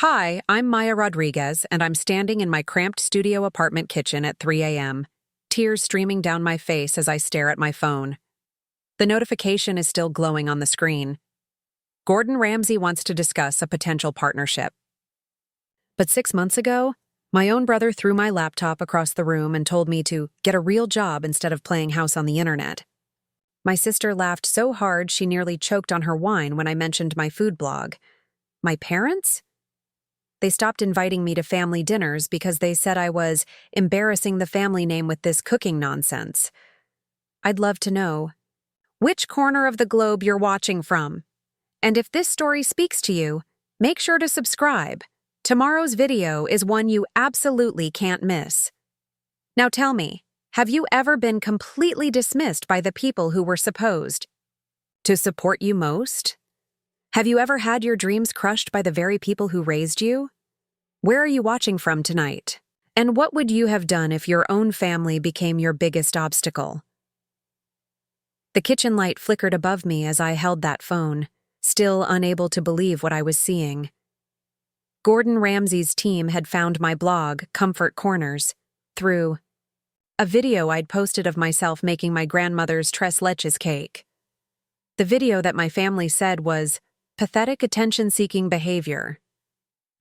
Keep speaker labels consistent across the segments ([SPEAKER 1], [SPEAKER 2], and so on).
[SPEAKER 1] Hi, I'm Maya Rodriguez, and I'm standing in my cramped studio apartment kitchen at 3 a.m., tears streaming down my face as I stare at my phone. The notification is still glowing on the screen. Gordon Ramsay wants to discuss a potential partnership. But 6 months ago, my own brother threw my laptop across the room and told me to get a real job instead of playing house on the internet. My sister laughed so hard she nearly choked on her wine when I mentioned my food blog. My parents? They stopped inviting me to family dinners because they said I was embarrassing the family name with this cooking nonsense. I'd love to know which corner of the globe you're watching from. And if this story speaks to you, make sure to subscribe. Tomorrow's video is one you absolutely can't miss. Now tell me, have you ever been completely dismissed by the people who were supposed to support you most? Have you ever had your dreams crushed by the very people who raised you? Where are you watching from tonight? And what would you have done if your own family became your biggest obstacle? The kitchen light flickered above me as I held that phone, still unable to believe what I was seeing. Gordon Ramsay's team had found my blog, Comfort Corners, through a video I'd posted of myself making my grandmother's tres leches cake. The video that my family said was pathetic attention-seeking behavior.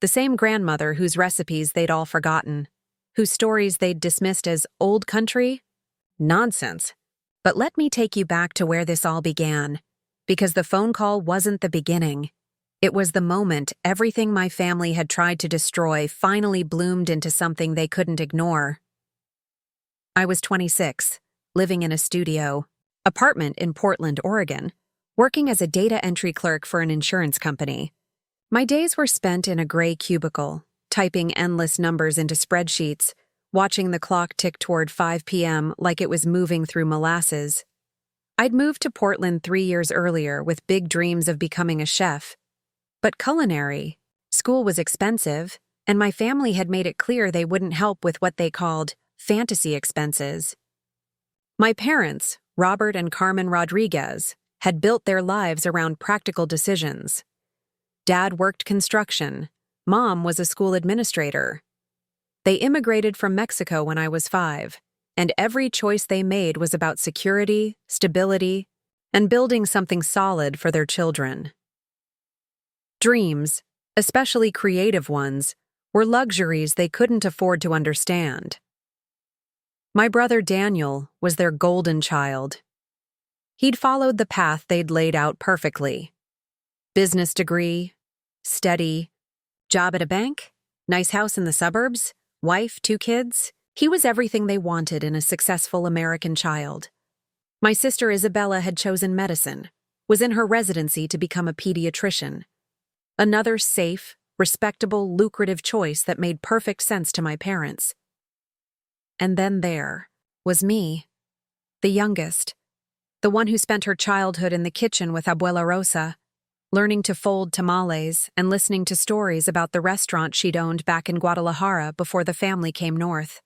[SPEAKER 1] The same grandmother whose recipes they'd all forgotten, whose stories they'd dismissed as old country? Nonsense. But let me take you back to where this all began, because the phone call wasn't the beginning. It was the moment everything my family had tried to destroy finally bloomed into something they couldn't ignore. I was 26, living in a studio apartment in Portland, Oregon, working as a data entry clerk for an insurance company. My days were spent in a gray cubicle, typing endless numbers into spreadsheets, watching the clock tick toward 5 p.m. like it was moving through molasses. I'd moved to Portland 3 years earlier with big dreams of becoming a chef. But culinary school was expensive, and my family had made it clear they wouldn't help with what they called fantasy expenses. My parents, Robert and Carmen Rodriguez, had built their lives around practical decisions. Dad worked construction. Mom was a school administrator. They immigrated from Mexico when I was 5, and every choice they made was about security, stability, and building something solid for their children. Dreams, especially creative ones, were luxuries they couldn't afford to understand. My brother Daniel was their golden child. He'd followed the path they'd laid out perfectly. Business degree, steady, job at a bank, nice house in the suburbs, wife, 2 kids. He was everything they wanted in a successful American child. My sister Isabella had chosen medicine, was in her residency to become a pediatrician. Another safe, respectable, lucrative choice that made perfect sense to my parents. And then there was me, the youngest, the one who spent her childhood in the kitchen with Abuela Rosa, learning to fold tamales and listening to stories about the restaurant she'd owned back in Guadalajara before the family came north.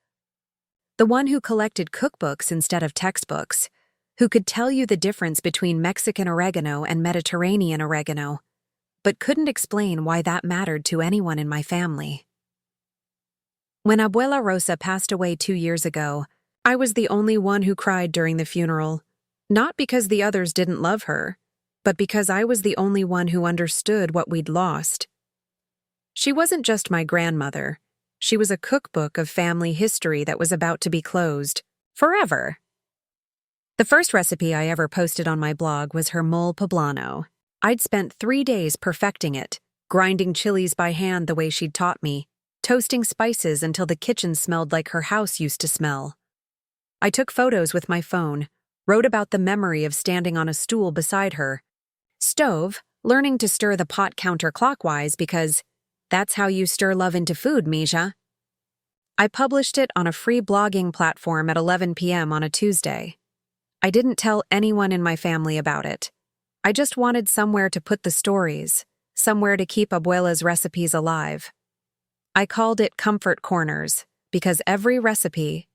[SPEAKER 1] The one who collected cookbooks instead of textbooks, who could tell you the difference between Mexican oregano and Mediterranean oregano, but couldn't explain why that mattered to anyone in my family. When Abuela Rosa passed away 2 years ago, I was the only one who cried during the funeral, not because the others didn't love her, but because I was the only one who understood what we'd lost. She wasn't just my grandmother. She was a cookbook of family history that was about to be closed, forever. The first recipe I ever posted on my blog was her mole poblano. I'd spent 3 days perfecting it, grinding chilies by hand the way she'd taught me, toasting spices until the kitchen smelled like her house used to smell. I took photos with my phone, wrote about the memory of standing on a stool beside her stove, learning to stir the pot counterclockwise because that's how you stir love into food, Misha. I published it on a free blogging platform at 11 p.m. on a Tuesday. I didn't tell anyone in my family about it. I just wanted somewhere to put the stories, somewhere to keep Abuela's recipes alive. I called it Comfort Corners because every recipe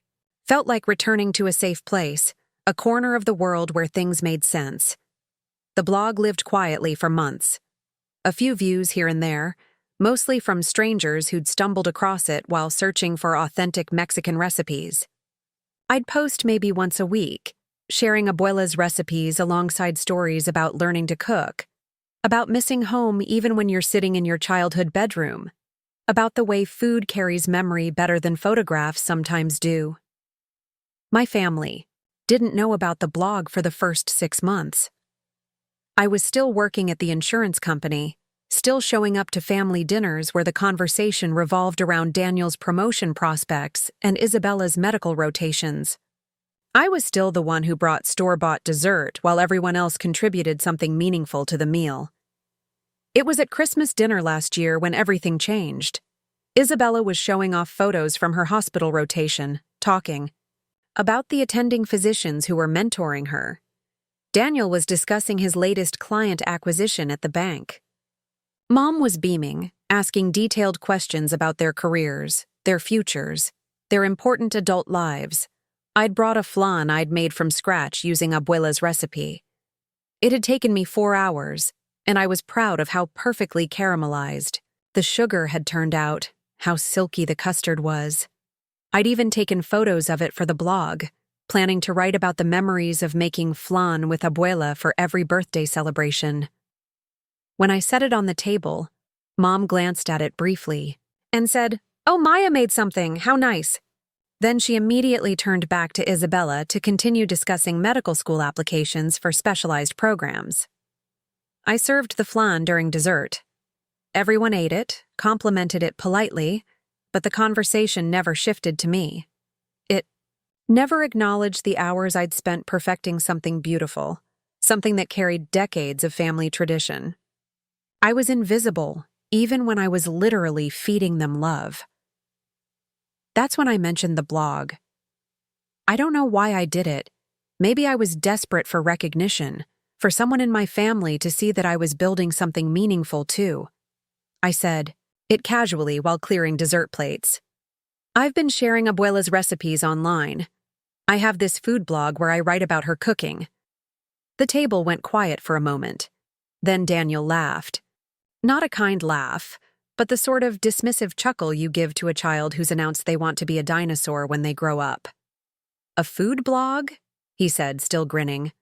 [SPEAKER 1] felt like returning to a safe place, a corner of the world where things made sense. The blog lived quietly for months. A few views here and there, mostly from strangers who'd stumbled across it while searching for authentic Mexican recipes. I'd post maybe once a week, sharing abuela's recipes alongside stories about learning to cook, about missing home even when you're sitting in your childhood bedroom, about the way food carries memory better than photographs sometimes do. My family didn't know about the blog for the first 6 months. I was still working at the insurance company, still showing up to family dinners where the conversation revolved around Daniel's promotion prospects and Isabella's medical rotations. I was still the one who brought store-bought dessert while everyone else contributed something meaningful to the meal. It was at Christmas dinner last year when everything changed. Isabella was showing off photos from her hospital rotation, talking about the attending physicians who were mentoring her. Daniel was discussing his latest client acquisition at the bank. Mom was beaming, asking detailed questions about their careers, their futures, their important adult lives. I'd brought a flan I'd made from scratch using abuela's recipe. It had taken me 4 hours, and I was proud of how perfectly caramelized the sugar had turned out, how silky the custard was. I'd even taken photos of it for the blog, planning to write about the memories of making flan with abuela for every birthday celebration. When I set it on the table, Mom glanced at it briefly and said, "Oh, Maya made something, how nice." Then she immediately turned back to Isabella to continue discussing medical school applications for specialized programs. I served the flan during dessert. Everyone ate it, complimented it politely, but the conversation never shifted to me. It never acknowledged the hours I'd spent perfecting something beautiful, something that carried decades of family tradition. I was invisible, even when I was literally feeding them love. That's when I mentioned the blog. I don't know why I did it. Maybe I was desperate for recognition, for someone in my family to see that I was building something meaningful too. I said it casually while clearing dessert plates. "I've been sharing abuela's recipes online. I have this food blog where I write about her cooking." The table went quiet for a moment. Then Daniel laughed. Not a kind laugh, but the sort of dismissive chuckle you give to a child who's announced they want to be a dinosaur when they grow up. "A food blog?" he said, still grinning.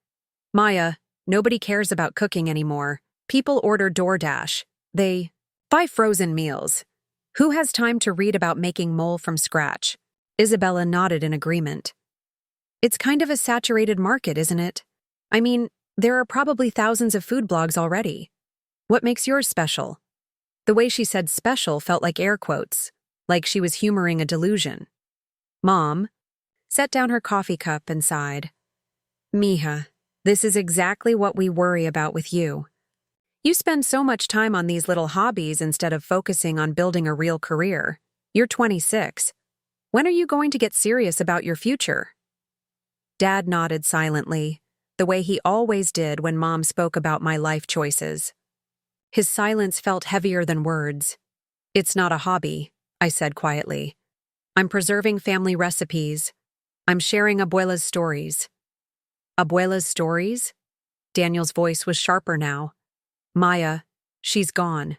[SPEAKER 1] "Maya, nobody cares about cooking anymore. People order DoorDash. They buy frozen meals. Who has time to read about making mole from scratch?" Isabella nodded in agreement. "It's kind of a saturated market, isn't it? I mean, there are probably thousands of food blogs already. What makes yours special?" The way she said special felt like air quotes, like she was humoring a delusion. Mom set down her coffee cup and sighed. "Mija, this is exactly what we worry about with you. You spend so much time on these little hobbies instead of focusing on building a real career. You're 26. When are you going to get serious about your future?" Dad nodded silently, the way he always did when Mom spoke about my life choices. His silence felt heavier than words. "It's not a hobby," I said quietly. "I'm preserving family recipes. I'm sharing abuela's stories." "Abuela's stories?" Daniel's voice was sharper now. "Maya, she's gone.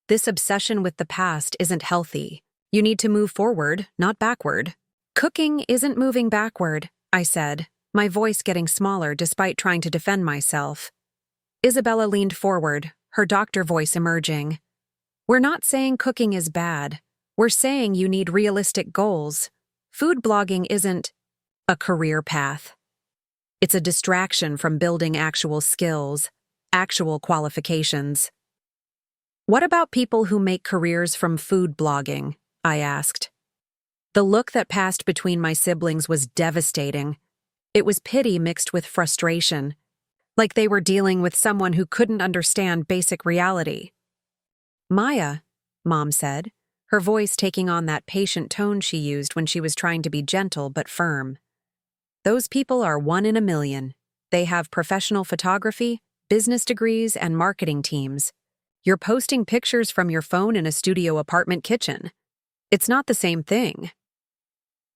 [SPEAKER 1] This obsession with the past isn't healthy. You need to move forward, not backward." "Cooking isn't moving backward," I said, my voice getting smaller despite trying to defend myself. Isabella leaned forward, her doctor voice emerging. "We're not saying cooking is bad. We're saying you need realistic goals. Food blogging isn't a career path. It's a distraction from building actual skills, actual qualifications." "What about people who make careers from food blogging?" I asked. The look that passed between my siblings was devastating. It was pity mixed with frustration, like they were dealing with someone who couldn't understand basic reality. "Maya," Mom said, her voice taking on that patient tone she used when she was trying to be gentle but firm. "Those people are 1 in a million. They have professional photography, business degrees, and marketing teams. You're posting pictures from your phone in a studio apartment kitchen. It's not the same thing."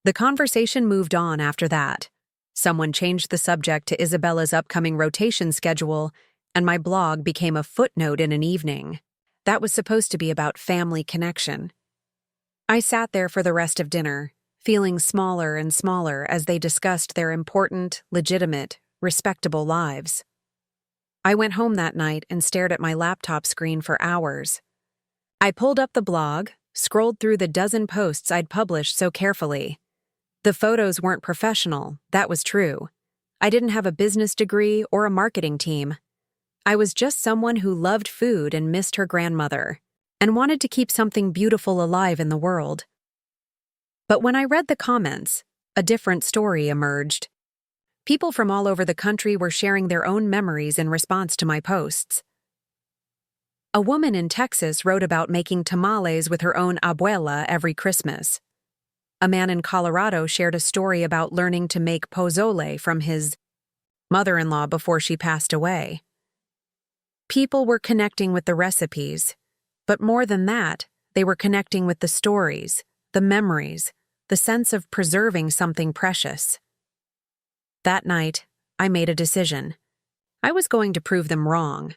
[SPEAKER 1] The conversation moved on after that. Someone changed the subject to Isabella's upcoming rotation schedule, and my blog became a footnote in an evening. That was supposed to be about family connection. I sat there for the rest of dinner, feeling smaller and smaller as they discussed their important, legitimate, respectable lives. I went home that night and stared at my laptop screen for hours. I pulled up the blog, scrolled through the dozen posts I'd published so carefully. The photos weren't professional, that was true. I didn't have a business degree or a marketing team. I was just someone who loved food and missed her grandmother, and wanted to keep something beautiful alive in the world. But when I read the comments, a different story emerged. People from all over the country were sharing their own memories in response to my posts. A woman in Texas wrote about making tamales with her own abuela every Christmas. A man in Colorado shared a story about learning to make pozole from his mother-in-law before she passed away. People were connecting with the recipes, but more than that, they were connecting with the stories, the memories, the sense of preserving something precious. That night, I made a decision. I was going to prove them wrong.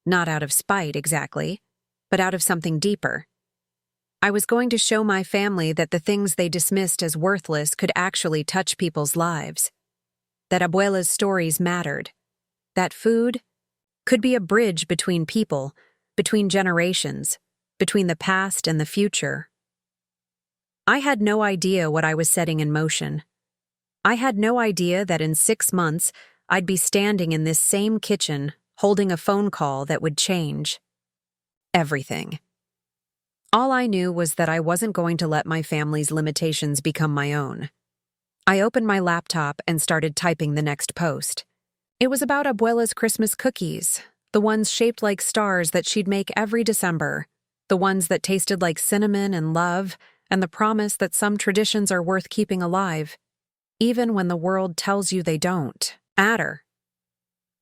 [SPEAKER 1] Not out of spite, exactly, but out of something deeper. I was going to show my family that the things they dismissed as worthless could actually touch people's lives. That abuela's stories mattered. That food could be a bridge between people, between generations, between the past and the future. I had no idea what I was setting in motion. I had no idea that in 6 months I'd be standing in this same kitchen, holding a phone call that would change everything. All I knew was that I wasn't going to let my family's limitations become my own. I opened my laptop and started typing the next post. It was about abuela's Christmas cookies, the ones shaped like stars that she'd make every December, the ones that tasted like cinnamon and love, and the promise that some traditions are worth keeping alive, even when the world tells you they don't matter.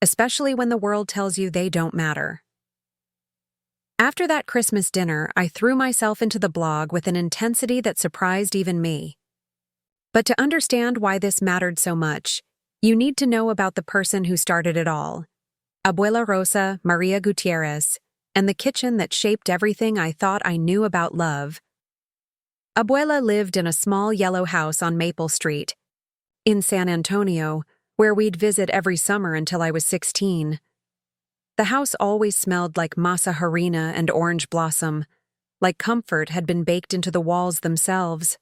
[SPEAKER 1] Especially when the world tells you they don't matter. After that Christmas dinner, I threw myself into the blog with an intensity that surprised even me. But to understand why this mattered so much, you need to know about the person who started it all, Abuela Rosa Maria Gutierrez, and the kitchen that shaped everything I thought I knew about love. Abuela lived in a small yellow house on Maple Street, in San Antonio, where we'd visit every summer until I was 16. The house always smelled like masa harina and orange blossom, like comfort had been baked into the walls themselves.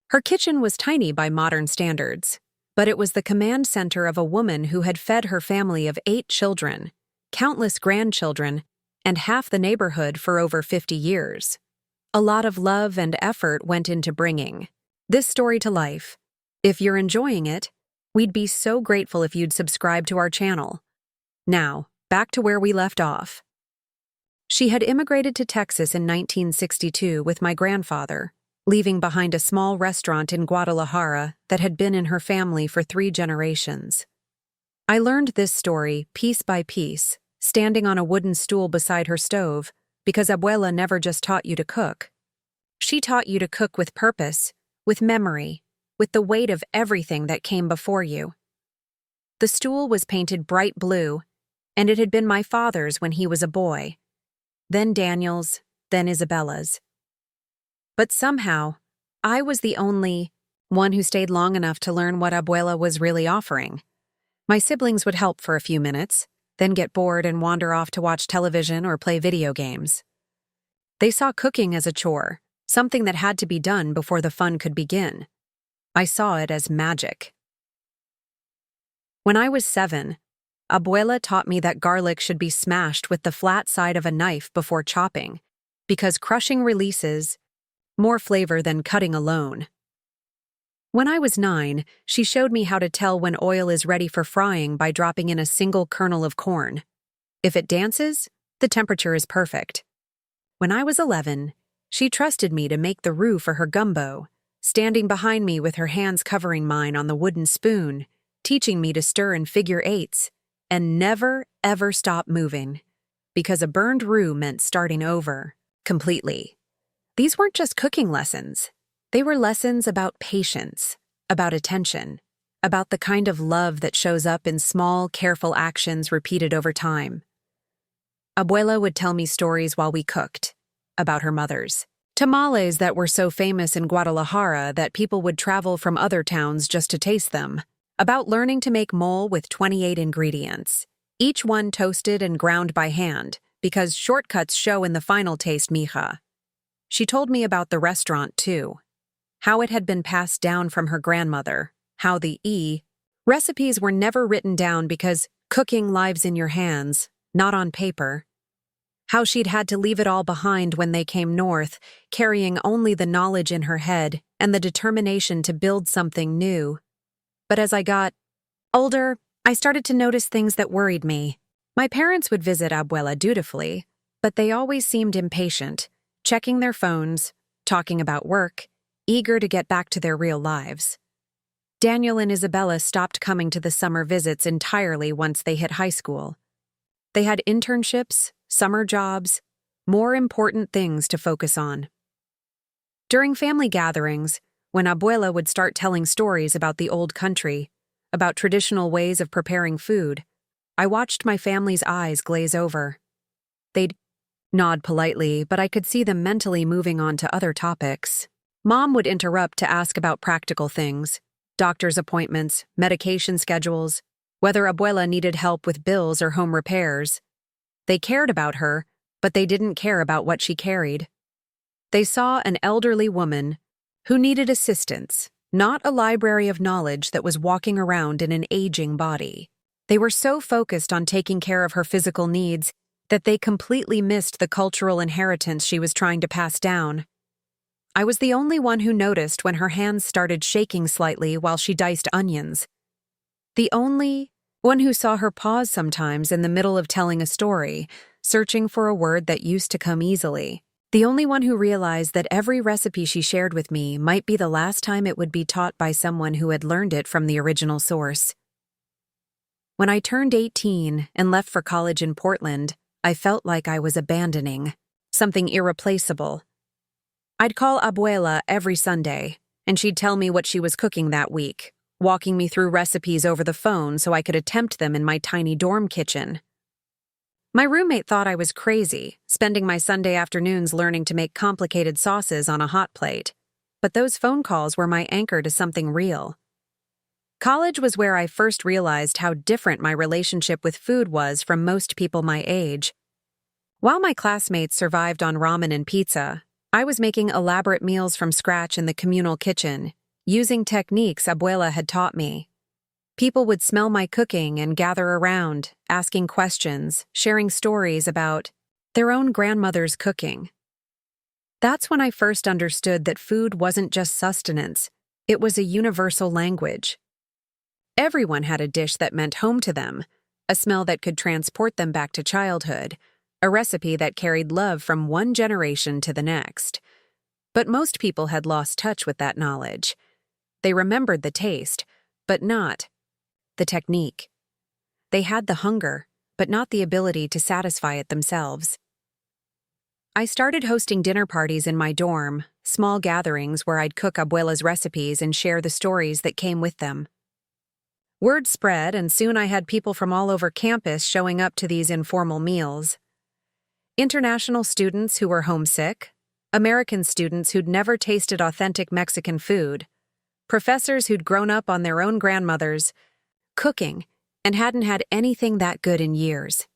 [SPEAKER 1] Her kitchen was tiny by modern standards, but it was the command center of a woman who had fed her family of 8 children, countless grandchildren, and half the neighborhood for over 50 years. A lot of love and effort went into bringing this story to life. If you're enjoying it, we'd be so grateful if you'd subscribe to our channel. Now, back to where we left off. She had immigrated to Texas in 1962 with my grandfather, leaving behind a small restaurant in Guadalajara that had been in her family for 3 generations. I learned this story piece by piece, standing on a wooden stool beside her stove, because Abuela never just taught you to cook. She taught you to cook with purpose, with memory, with the weight of everything that came before you. The stool was painted bright blue, and it had been my father's when he was a boy, then Daniel's, then Isabella's. But somehow, I was the only one who stayed long enough to learn what Abuela was really offering. My siblings would help for a few minutes, then get bored and wander off to watch television or play video games. They saw cooking as a chore, something that had to be done before the fun could begin. I saw it as magic. When I was 7, Abuela taught me that garlic should be smashed with the flat side of a knife before chopping, because crushing releases more flavor than cutting alone. When I was 9, she showed me how to tell when oil is ready for frying by dropping in a single kernel of corn. If it dances, the temperature is perfect. When I was 11, she trusted me to make the roux for her gumbo, standing behind me with her hands covering mine on the wooden spoon, teaching me to stir in figure 8s, and never, ever stop moving, because a burned roux meant starting over, completely. These weren't just cooking lessons. They were lessons about patience, about attention, about the kind of love that shows up in small, careful actions repeated over time. Abuela would tell me stories while we cooked, about her mother's tamales that were so famous in Guadalajara that people would travel from other towns just to taste them, about learning to make mole with 28 ingredients, each one toasted and ground by hand, because shortcuts show in the final taste, mija. She told me about the restaurant, too, how it had been passed down from her grandmother, how the recipes were never written down because cooking lives in your hands, not on paper. How she'd had to leave it all behind when they came north, carrying only the knowledge in her head and the determination to build something new. But as I got older, I started to notice things that worried me. My parents would visit Abuela dutifully, but they always seemed impatient, checking their phones, talking about work, eager to get back to their real lives. Daniel and Isabella stopped coming to the summer visits entirely once they hit high school. They had internships, summer jobs, more important things to focus on. During family gatherings, when Abuela would start telling stories about the old country, about traditional ways of preparing food, I watched my family's eyes glaze over. They'd nod politely, but I could see them mentally moving on to other topics. Mom would interrupt to ask about practical things, doctor's appointments, medication schedules, whether Abuela needed help with bills or home repairs. They cared about her, but they didn't care about what she carried. They saw an elderly woman who needed assistance, not a library of knowledge that was walking around in an aging body. They were so focused on taking care of her physical needs that they completely missed the cultural inheritance she was trying to pass down. I was the only one who noticed when her hands started shaking slightly while she diced onions. The only one who saw her pause sometimes in the middle of telling a story, searching for a word that used to come easily. The only one who realized that every recipe she shared with me might be the last time it would be taught by someone who had learned it from the original source. When I turned 18 and left for college in Portland, I felt like I was abandoning something irreplaceable. I'd call Abuela every Sunday, and she'd tell me what she was cooking that week, walking me through recipes over the phone so I could attempt them in my tiny dorm kitchen. My roommate thought I was crazy, spending my Sunday afternoons learning to make complicated sauces on a hot plate, but those phone calls were my anchor to something real. College was where I first realized how different my relationship with food was from most people my age. While my classmates survived on ramen and pizza, I was making elaborate meals from scratch in the communal kitchen, using techniques Abuela had taught me. People would smell my cooking and gather around, asking questions, sharing stories about their own grandmother's cooking. That's when I first understood that food wasn't just sustenance, it was a universal language. Everyone had a dish that meant home to them, a smell that could transport them back to childhood, a recipe that carried love from one generation to the next. But most people had lost touch with that knowledge. They remembered the taste, but not the technique. They had the hunger, but not the ability to satisfy it themselves. I started hosting dinner parties in my dorm, small gatherings where I'd cook Abuela's recipes and share the stories that came with them. Word spread, and soon I had people from all over campus showing up to these informal meals. International students who were homesick, American students who'd never tasted authentic Mexican food, professors who'd grown up on their own grandmothers, cooking, and hadn't had anything that good in years.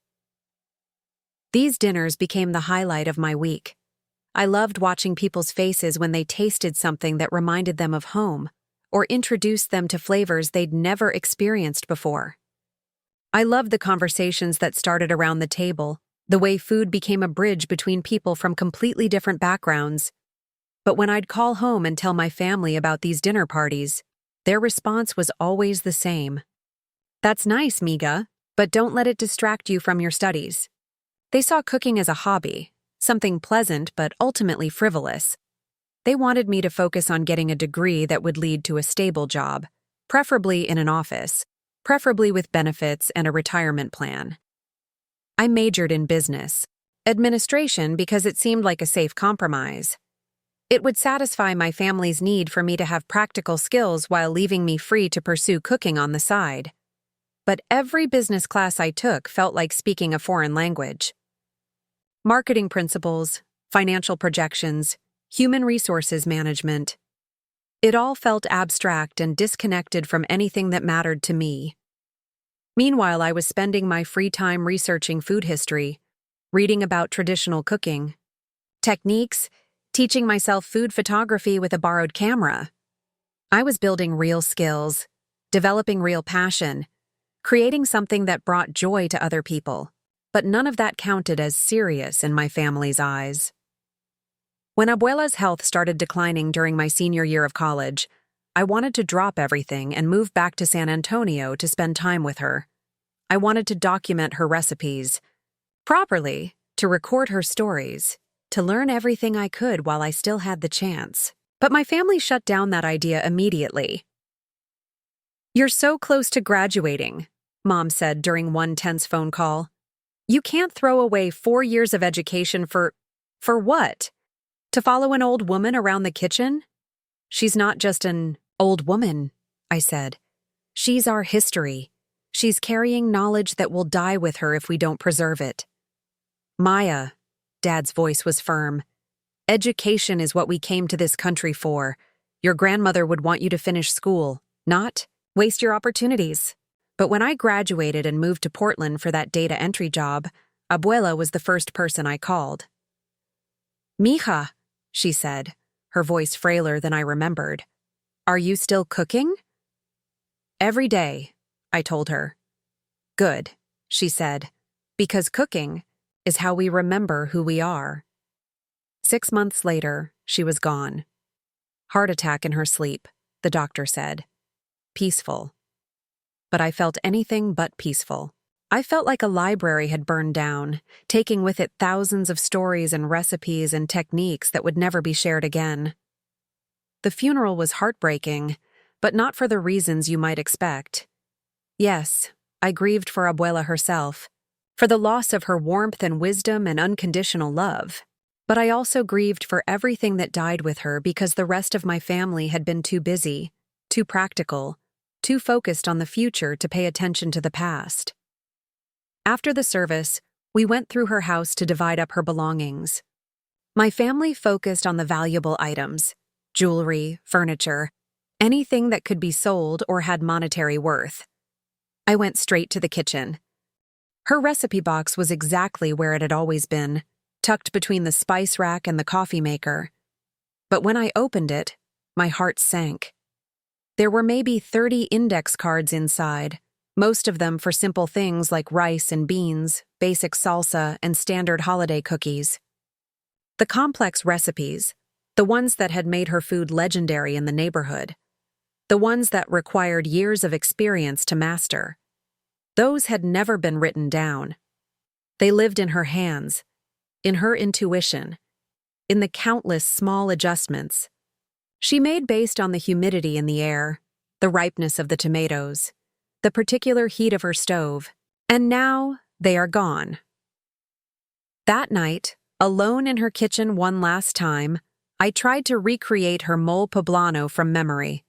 [SPEAKER 1] These dinners became the highlight of my week. I loved watching people's faces when they tasted something that reminded them of home, or introduced them to flavors they'd never experienced before. I loved the conversations that started around the table, the way food became a bridge between people from completely different backgrounds. But when I'd call home and tell my family about these dinner parties, their response was always the same. "That's nice, Miga, but don't let it distract you from your studies." They saw cooking as a hobby, something pleasant but ultimately frivolous. They wanted me to focus on getting a degree that would lead to a stable job, preferably in an office, preferably with benefits and a retirement plan. I majored in business administration because it seemed like a safe compromise. It would satisfy my family's need for me to have practical skills while leaving me free to pursue cooking on the side. But every business class I took felt like speaking a foreign language. marketing principles, financial projections, human resources management. It all felt abstract and disconnected from anything that mattered to me. Meanwhile, I was spending my free time researching food history, reading about traditional cooking techniques, teaching myself food photography with a borrowed camera. I was building real skills, developing real passion, creating something that brought joy to other people, but none of that counted as serious in my family's eyes. When Abuela's health started declining during my senior year of college, I wanted to drop everything and move back to San Antonio to spend time with her. I wanted to document her recipes properly, to record her stories, to learn everything I could while I still had the chance. But my family shut down that idea immediately. "You're so close to graduating," Mom said during one tense phone call. "You can't throw away 4 years of education for what? To follow an old woman around the kitchen?" "She's not just an old woman," I said. "She's our history. She's carrying knowledge that will die with her if we don't preserve it." "Maya," Dad's voice was firm, "education is what we came to this country for. Your grandmother would want you to finish school, not waste your opportunities." But when I graduated and moved to Portland for that data entry job, Abuela was the first person I called. "Mija," she said, her voice frailer than I remembered. "Are you still cooking?" "Every day," I told her. "Good," she said, "because cooking is how we remember who we are." 6 months later, she was gone. Heart attack in her sleep, the doctor said. Peaceful. But I felt anything but peaceful. I felt like a library had burned down, taking with it thousands of stories and recipes and techniques that would never be shared again. The funeral was heartbreaking, but not for the reasons you might expect. Yes, I grieved for Abuela herself, for the loss of her warmth and wisdom and unconditional love. But I also grieved for everything that died with her because the rest of my family had been too busy, too practical, too focused on the future to pay attention to the past. After the service, we went through her house to divide up her belongings. My family focused on the valuable items, jewelry, furniture, anything that could be sold or had monetary worth. I went straight to the kitchen. Her recipe box was exactly where it had always been, tucked between the spice rack and the coffee maker. But when I opened it, my heart sank. There were maybe 30 index cards inside, most of them for simple things like rice and beans, basic salsa, and standard holiday cookies. The complex recipes, the ones that had made her food legendary in the neighborhood, the ones that required years of experience to master, those had never been written down. They lived in her hands, in her intuition, in the countless small adjustments she made based on the humidity in the air, the ripeness of the tomatoes, the particular heat of her stove, and now they are gone. That night, alone in her kitchen one last time, I tried to recreate her mole poblano from memory.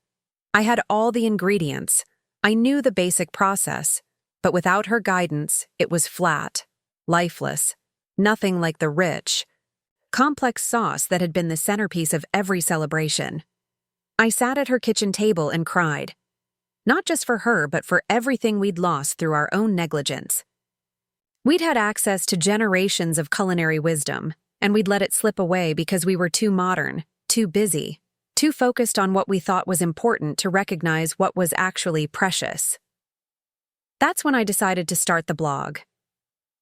[SPEAKER 1] I had all the ingredients. I knew the basic process, but without her guidance, it was flat, lifeless, nothing like the rich, complex sauce that had been the centerpiece of every celebration. I sat at her kitchen table and cried. Not just for her, but for everything we'd lost through our own negligence. We'd had access to generations of culinary wisdom, and we'd let it slip away because we were too modern, too busy, too focused on what we thought was important to recognize what was actually precious. That's when I decided to start the blog.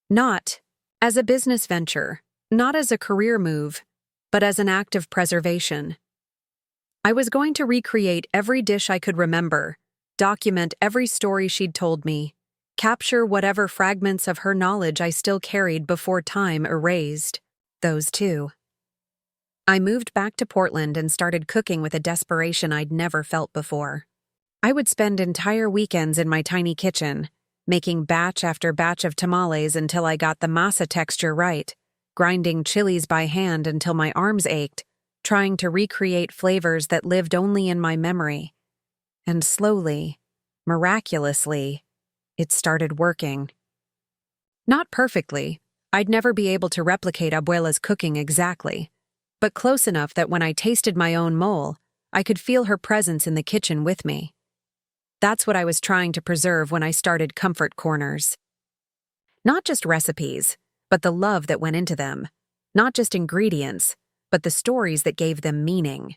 [SPEAKER 1] Not as a business venture, not as a career move, but as an act of preservation. I was going to recreate every dish I could remember, document every story she'd told me, capture whatever fragments of her knowledge I still carried before time erased those too. I moved back to Portland and started cooking with a desperation I'd never felt before. I would spend entire weekends in my tiny kitchen, making batch after batch of tamales until I got the masa texture right, grinding chilies by hand until my arms ached, trying to recreate flavors that lived only in my memory. And slowly, miraculously, it started working. Not perfectly. I'd never be able to replicate Abuela's cooking exactly, but close enough that when I tasted my own mole, I could feel her presence in the kitchen with me. That's what I was trying to preserve when I started Comfort Corners. Not just recipes, but the love that went into them. Not just ingredients, but the stories that gave them meaning.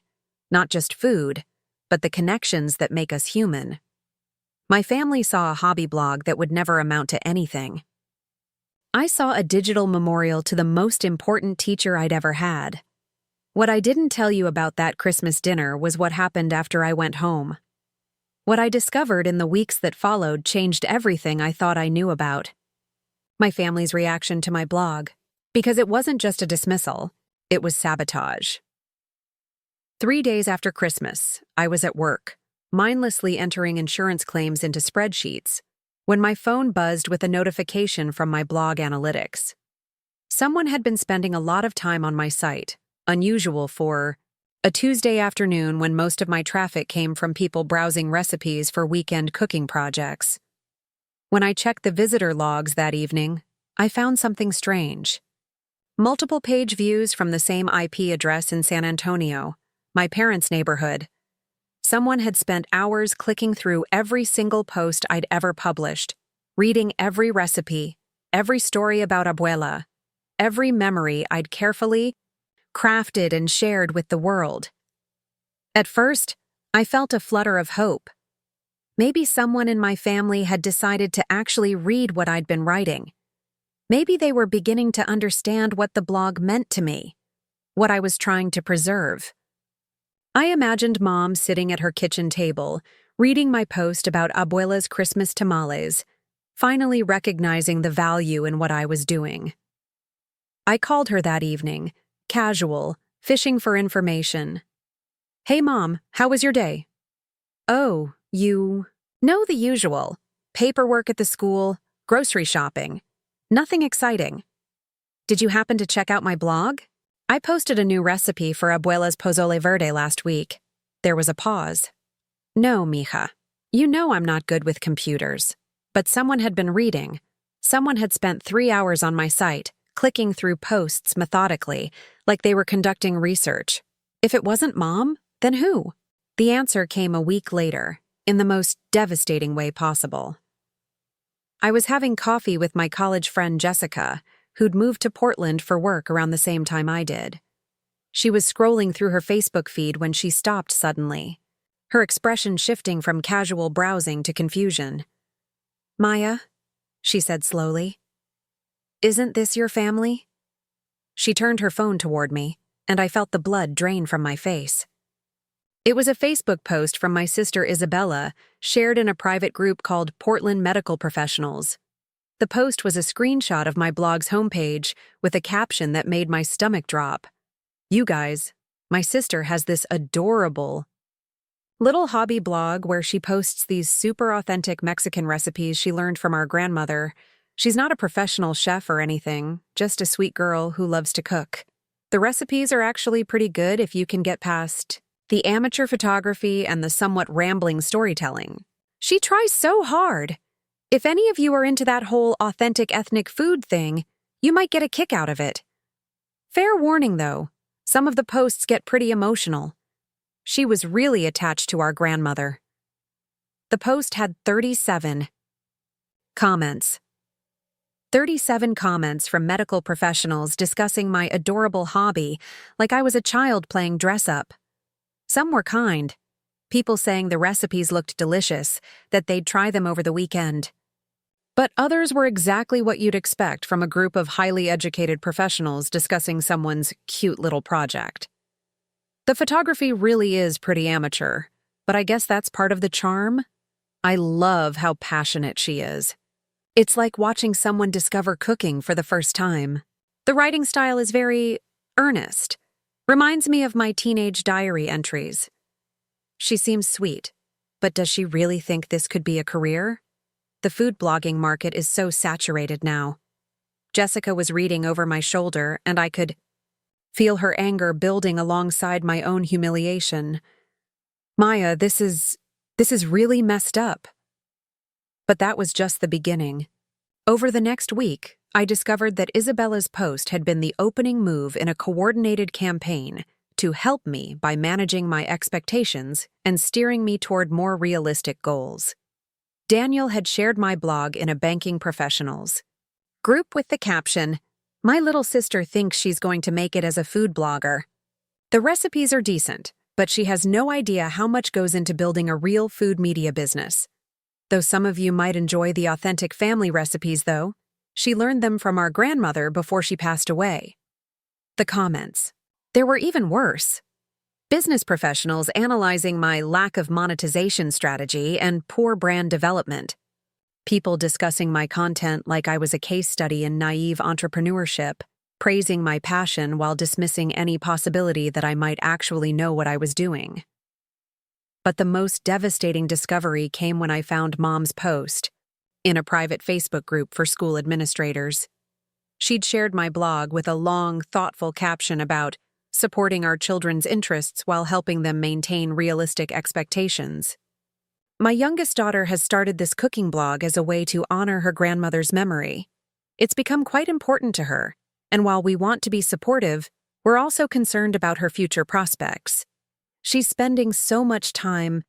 [SPEAKER 1] Not just food, but the connections that make us human. My family saw a hobby blog that would never amount to anything. I saw a digital memorial to the most important teacher I'd ever had. What I didn't tell you about that Christmas dinner was what happened after I went home. What I discovered in the weeks that followed changed everything I thought I knew about. My family's reaction to my blog. Because it wasn't just a dismissal, it was sabotage. 3 days after Christmas, I was at work, mindlessly entering insurance claims into spreadsheets, when my phone buzzed with a notification from my blog analytics. Someone had been spending a lot of time on my site, unusual for a Tuesday afternoon when most of my traffic came from people browsing recipes for weekend cooking projects. When I checked the visitor logs that evening, I found something strange. Multiple page views from the same IP address in San Antonio, my parents' neighborhood. Someone had spent hours clicking through every single post I'd ever published, reading every recipe, every story about Abuela, every memory I'd carefully crafted and shared with the world. At first, I felt a flutter of hope. Maybe someone in my family had decided to actually read what I'd been writing. Maybe they were beginning to understand what the blog meant to me, what I was trying to preserve. I imagined Mom sitting at her kitchen table, reading my post about Abuela's Christmas tamales, finally recognizing the value in what I was doing. I called her that evening, casual, fishing for information. "Hey Mom, how was your day?" "Oh, you know the usual. Paperwork at the school, grocery shopping. Nothing exciting. Did you happen to check out my blog? I posted a new recipe for Abuela's pozole verde last week." There was a pause. "No, mija. You know I'm not good with computers. But someone had been reading. Someone had spent 3 hours on my site, clicking through posts methodically, like they were conducting research. If it wasn't Mom, then who?" The answer came a week later, in the most devastating way possible. I was having coffee with my college friend Jessica, who'd moved to Portland for work around the same time I did. She was scrolling through her Facebook feed when she stopped suddenly, her expression shifting from casual browsing to confusion. "Maya," she said slowly, "isn't this your family?" She turned her phone toward me, and I felt the blood drain from my face. It was a Facebook post from my sister Isabella, shared in a private group called Portland Medical Professionals. The post was a screenshot of my blog's homepage with a caption that made my stomach drop. "You guys, my sister has this adorable little hobby blog where she posts these super authentic Mexican recipes she learned from our grandmother. She's not a professional chef or anything, just a sweet girl who loves to cook. The recipes are actually pretty good if you can get past the amateur photography and the somewhat rambling storytelling. She tries so hard. If any of you are into that whole authentic ethnic food thing, you might get a kick out of it. Fair warning, though, some of the posts get pretty emotional. She was really attached to our grandmother." The post had 37 comments. 37 comments from medical professionals discussing my adorable hobby like I was a child playing dress-up. Some were kind. People saying the recipes looked delicious, that they'd try them over the weekend. But others were exactly what you'd expect from a group of highly educated professionals discussing someone's cute little project. The photography really is pretty amateur, but I guess that's part of the charm. I love how passionate she is. It's like watching someone discover cooking for the first time. The writing style is very earnest. Reminds me of my teenage diary entries. She seems sweet, but does she really think this could be a career? The food blogging market is so saturated now. Jessica was reading over my shoulder, and I could feel her anger building alongside my own humiliation. "Maya, this is really messed up." But that was just the beginning. Over the next week, I discovered that Isabella's post had been the opening move in a coordinated campaign to help me by managing my expectations and steering me toward more realistic goals. Daniel had shared my blog in a banking professionals group with the caption, "My little sister thinks she's going to make it as a food blogger." The recipes are decent, but she has no idea how much goes into building a real food media business. Though some of you might enjoy the authentic family recipes, though, she learned them from our grandmother before she passed away. The comments. There were even worse. Business professionals analyzing my lack of monetization strategy and poor brand development. People discussing my content like I was a case study in naive entrepreneurship, praising my passion while dismissing any possibility that I might actually know what I was doing. But the most devastating discovery came when I found Mom's post in a private Facebook group for school administrators. She'd shared my blog with a long, thoughtful caption about supporting our children's interests while helping them maintain realistic expectations. My youngest daughter has started this cooking blog as a way to honor her grandmother's memory. It's become quite important to her, and while we want to be supportive, we're also concerned about her future prospects. She's spending so much time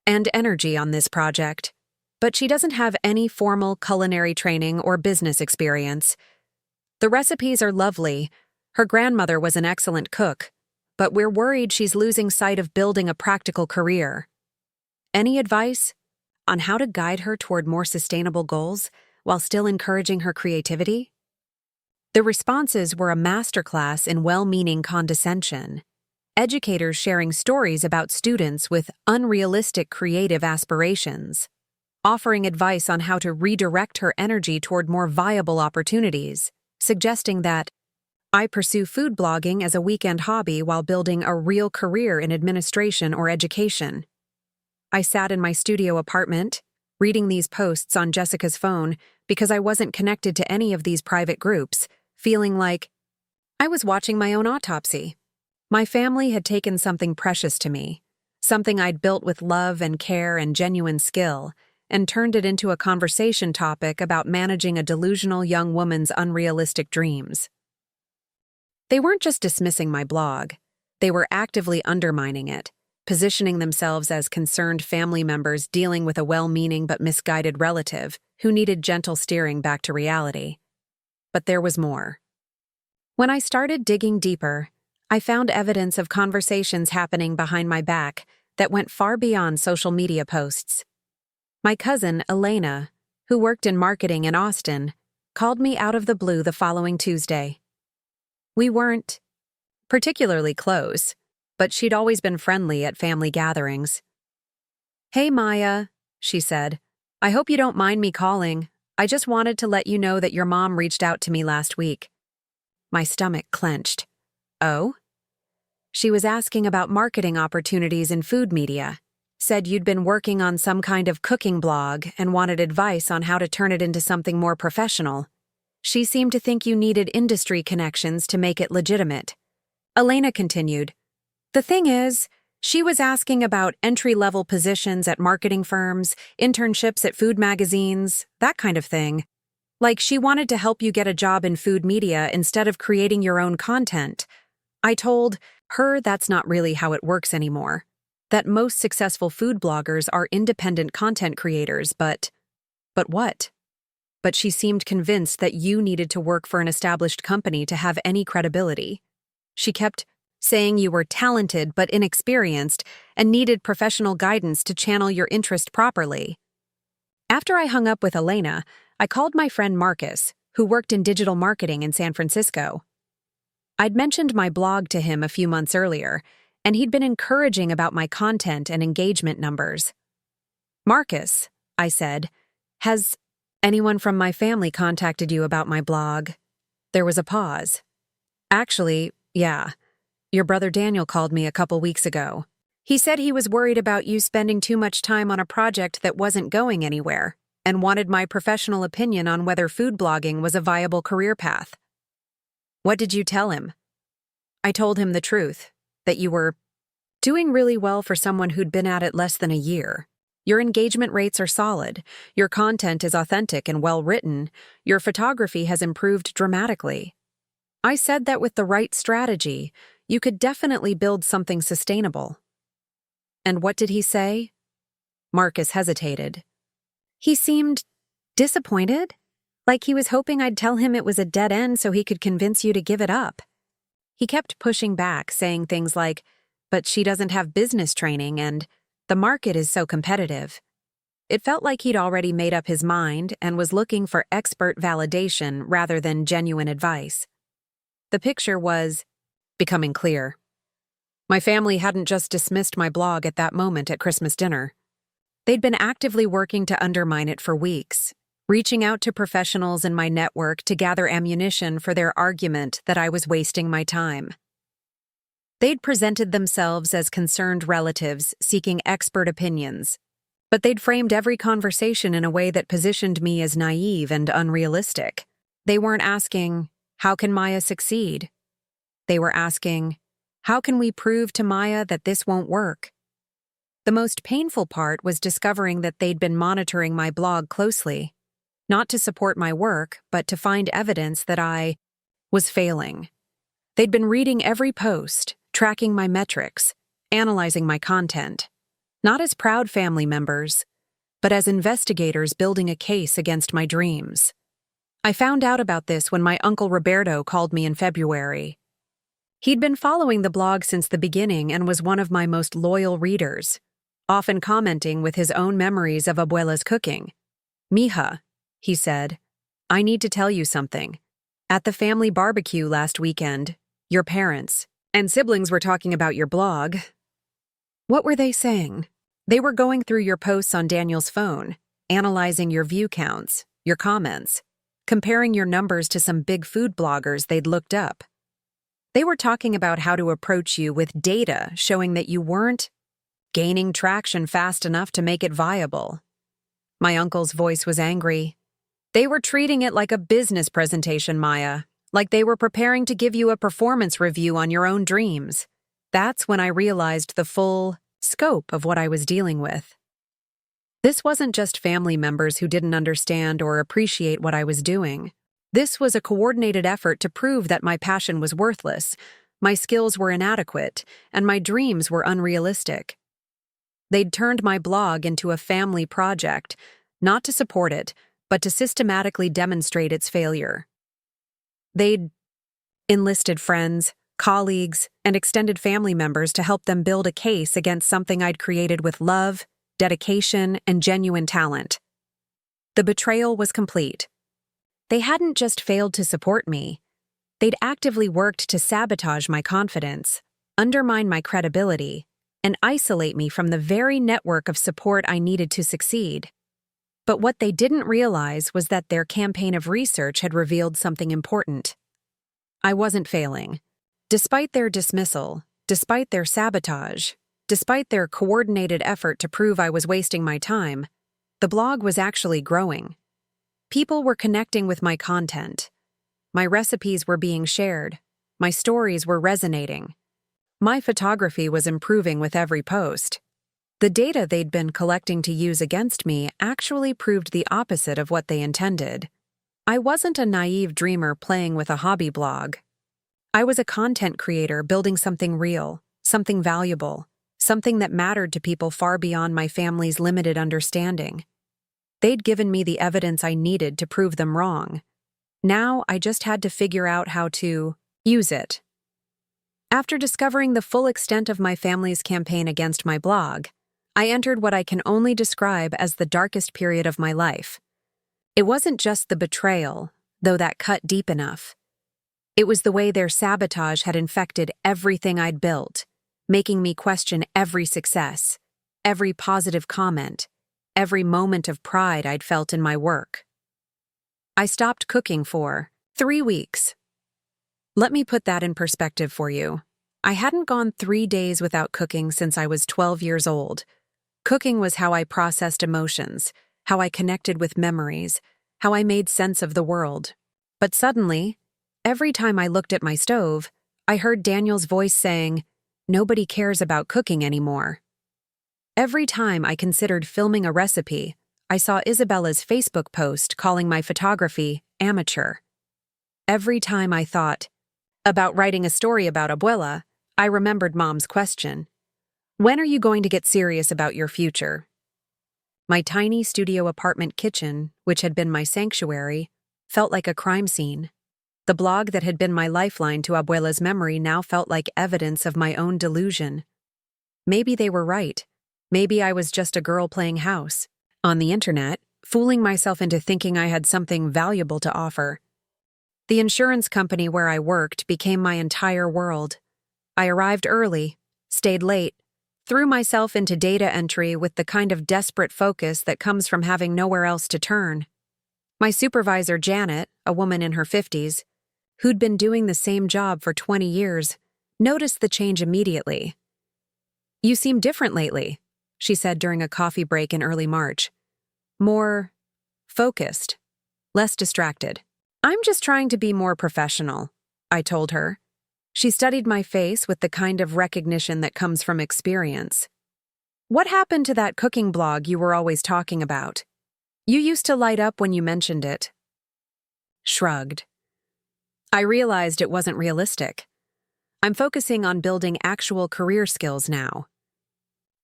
[SPEAKER 1] and energy on this project, but she doesn't have any formal culinary training or business experience. The recipes are lovely. Her grandmother was an excellent cook, but we're worried she's losing sight of building a practical career. Any advice on how to guide her toward more sustainable goals while still encouraging her creativity? The responses were a masterclass in well-meaning condescension. Educators sharing stories about students with unrealistic creative aspirations, offering advice on how to redirect her energy toward more viable opportunities, suggesting that I pursue food blogging as a weekend hobby while building a real career in administration or education. I sat in my studio apartment, reading these posts on Jessica's phone because I wasn't connected to any of these private groups, feeling like I was watching my own autopsy. My family had taken something precious to me, something I'd built with love and care and genuine skill, and turned it into a conversation topic about managing a delusional young woman's unrealistic dreams. They weren't just dismissing my blog, they were actively undermining it, positioning themselves as concerned family members dealing with a well-meaning but misguided relative who needed gentle steering back to reality. But there was more. When I started digging deeper, I found evidence of conversations happening behind my back that went far beyond social media posts. My cousin, Elena, who worked in marketing in Austin, called me out of the blue the following Tuesday. We weren't particularly close, but she'd always been friendly at family gatherings. "Hey, Maya," she said. "I hope you don't mind me calling. I just wanted to let you know that your mom reached out to me last week." My stomach clenched. Oh? She was asking about marketing opportunities in food media, said you'd been working on some kind of cooking blog and wanted advice on how to turn it into something more professional. She seemed to think you needed industry connections to make it legitimate. Elena continued, "The thing is, she was asking about entry-level positions at marketing firms, internships at food magazines, that kind of thing. Like she wanted to help you get a job in food media instead of creating your own content. I told her that's not really how it works anymore, that most successful food bloggers are independent content creators, but what? But she seemed convinced that you needed to work for an established company to have any credibility. She kept saying you were talented but inexperienced and needed professional guidance to channel your interest properly." After I hung up with Elena, I called my friend Marcus, who worked in digital marketing in San Francisco. I'd mentioned my blog to him a few months earlier, and he'd been encouraging about my content and engagement numbers. "Marcus," I said, "has anyone from my family contacted you about my blog?" There was a pause. "Actually, yeah. Your brother Daniel called me a couple weeks ago. He said he was worried about you spending too much time on a project that wasn't going anywhere and wanted my professional opinion on whether food blogging was a viable career path." "What did you tell him?" "I told him the truth, that you were doing really well for someone who'd been at it less than a year. Your engagement rates are solid. Your content is authentic and well-written. Your photography has improved dramatically. I said that with the right strategy, you could definitely build something sustainable. And what did he say? Marcus hesitated. He seemed disappointed, like he was hoping I'd tell him it was a dead end so he could convince you to give it up. He kept pushing back, saying things like, "But she doesn't have business training and the market is so competitive." It felt like he'd already made up his mind and was looking for expert validation rather than genuine advice. The picture was becoming clear. My family hadn't just dismissed my blog at that moment at Christmas dinner. They'd been actively working to undermine it for weeks, reaching out to professionals in my network to gather ammunition for their argument that I was wasting my time. They'd presented themselves as concerned relatives seeking expert opinions, but they'd framed every conversation in a way that positioned me as naive and unrealistic. They weren't asking, "How can Maya succeed?" They were asking, "How can we prove to Maya that this won't work?" The most painful part was discovering that they'd been monitoring my blog closely, not to support my work, but to find evidence that I was failing. They'd been reading every post, tracking my metrics, analyzing my content, not as proud family members, but as investigators building a case against my dreams. I found out about this when my uncle Roberto called me in February. He'd been following the blog since the beginning and was one of my most loyal readers, often commenting with his own memories of Abuela's cooking. "Mija," he said, "I need to tell you something. At the family barbecue last weekend, your parents and siblings were talking about your blog." What were they saying? They were going through your posts on Daniel's phone, analyzing your view counts, your comments, comparing your numbers to some big food bloggers they'd looked up. They were talking about how to approach you with data showing that you weren't gaining traction fast enough to make it viable. My uncle's voice was angry. They were treating it like a business presentation, Maya, like they were preparing to give you a performance review on your own dreams. That's when I realized the full scope of what I was dealing with. This wasn't just family members who didn't understand or appreciate what I was doing. This was a coordinated effort to prove that my passion was worthless, my skills were inadequate, and my dreams were unrealistic. They'd turned my blog into a family project, not to support it, but to systematically demonstrate its failure. They'd enlisted friends, colleagues, and extended family members to help them build a case against something I'd created with love, dedication, and genuine talent. The betrayal was complete. They hadn't just failed to support me. They'd actively worked to sabotage my confidence, undermine my credibility, and isolate me from the very network of support I needed to succeed. But what they didn't realize was that their campaign of research had revealed something important. I wasn't failing. Despite their dismissal, despite their sabotage, despite their coordinated effort to prove I was wasting my time, the blog was actually growing. People were connecting with my content. My recipes were being shared. My stories were resonating. My photography was improving with every post. The data they'd been collecting to use against me actually proved the opposite of what they intended. I wasn't a naive dreamer playing with a hobby blog. I was a content creator building something real, something valuable, something that mattered to people far beyond my family's limited understanding. They'd given me the evidence I needed to prove them wrong. Now I just had to figure out how to use it. After discovering the full extent of my family's campaign against my blog, I entered what I can only describe as the darkest period of my life. It wasn't just the betrayal, though that cut deep enough. It was the way their sabotage had infected everything I'd built, making me question every success, every positive comment, every moment of pride I'd felt in my work. I stopped cooking for 3 weeks. Let me put that in perspective for you. I hadn't gone 3 days without cooking since I was 12 years old. Cooking was how I processed emotions, how I connected with memories, how I made sense of the world. But suddenly, every time I looked at my stove, I heard Daniel's voice saying, "Nobody cares about cooking anymore." Every time I considered filming a recipe, I saw Isabella's Facebook post calling my photography amateur. Every time I thought about writing a story about Abuela, I remembered Mom's question. When are you going to get serious about your future? My tiny studio apartment kitchen, which had been my sanctuary, felt like a crime scene. The blog that had been my lifeline to Abuela's memory now felt like evidence of my own delusion. Maybe they were right. Maybe I was just a girl playing house on the internet, fooling myself into thinking I had something valuable to offer. The insurance company where I worked became my entire world. I arrived early, stayed late, threw myself into data entry with the kind of desperate focus that comes from having nowhere else to turn. My supervisor, Janet, a woman in her 50s, who'd been doing the same job for 20 years, noticed the change immediately. "You seem different lately," she said during a coffee break in early March. "More focused, less distracted." "I'm just trying to be more professional," I told her. She studied my face with the kind of recognition that comes from experience. "What happened to that cooking blog you were always talking about? You used to light up when you mentioned it." Shrugged. I realized it wasn't realistic. I'm focusing on building actual career skills now.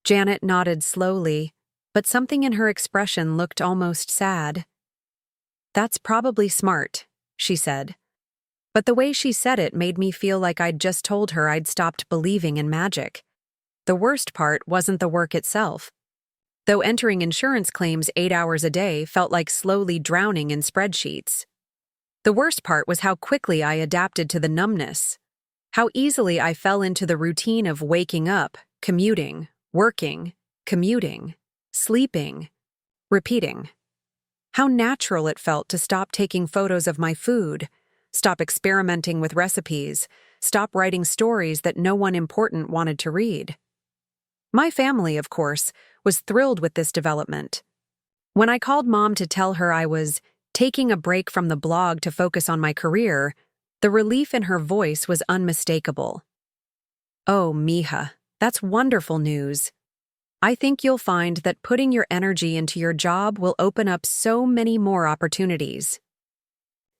[SPEAKER 1] Janet nodded slowly, but something in her expression looked almost sad. "That's probably smart," she said. But the way she said it made me feel like I'd just told her I'd stopped believing in magic. The worst part wasn't the work itself. Though entering insurance claims 8 hours a day felt like slowly drowning in spreadsheets. The worst part was how quickly I adapted to the numbness. How easily I fell into the routine of waking up, commuting, working, commuting, sleeping, repeating. How natural it felt to stop taking photos of my food, stop experimenting with recipes, stop writing stories that no one important wanted to read. My family, of course, was thrilled with this development. When I called Mom to tell her I was taking a break from the blog to focus on my career, the relief in her voice was unmistakable. "Oh, mija, that's wonderful news. I think you'll find that putting your energy into your job will open up so many more opportunities."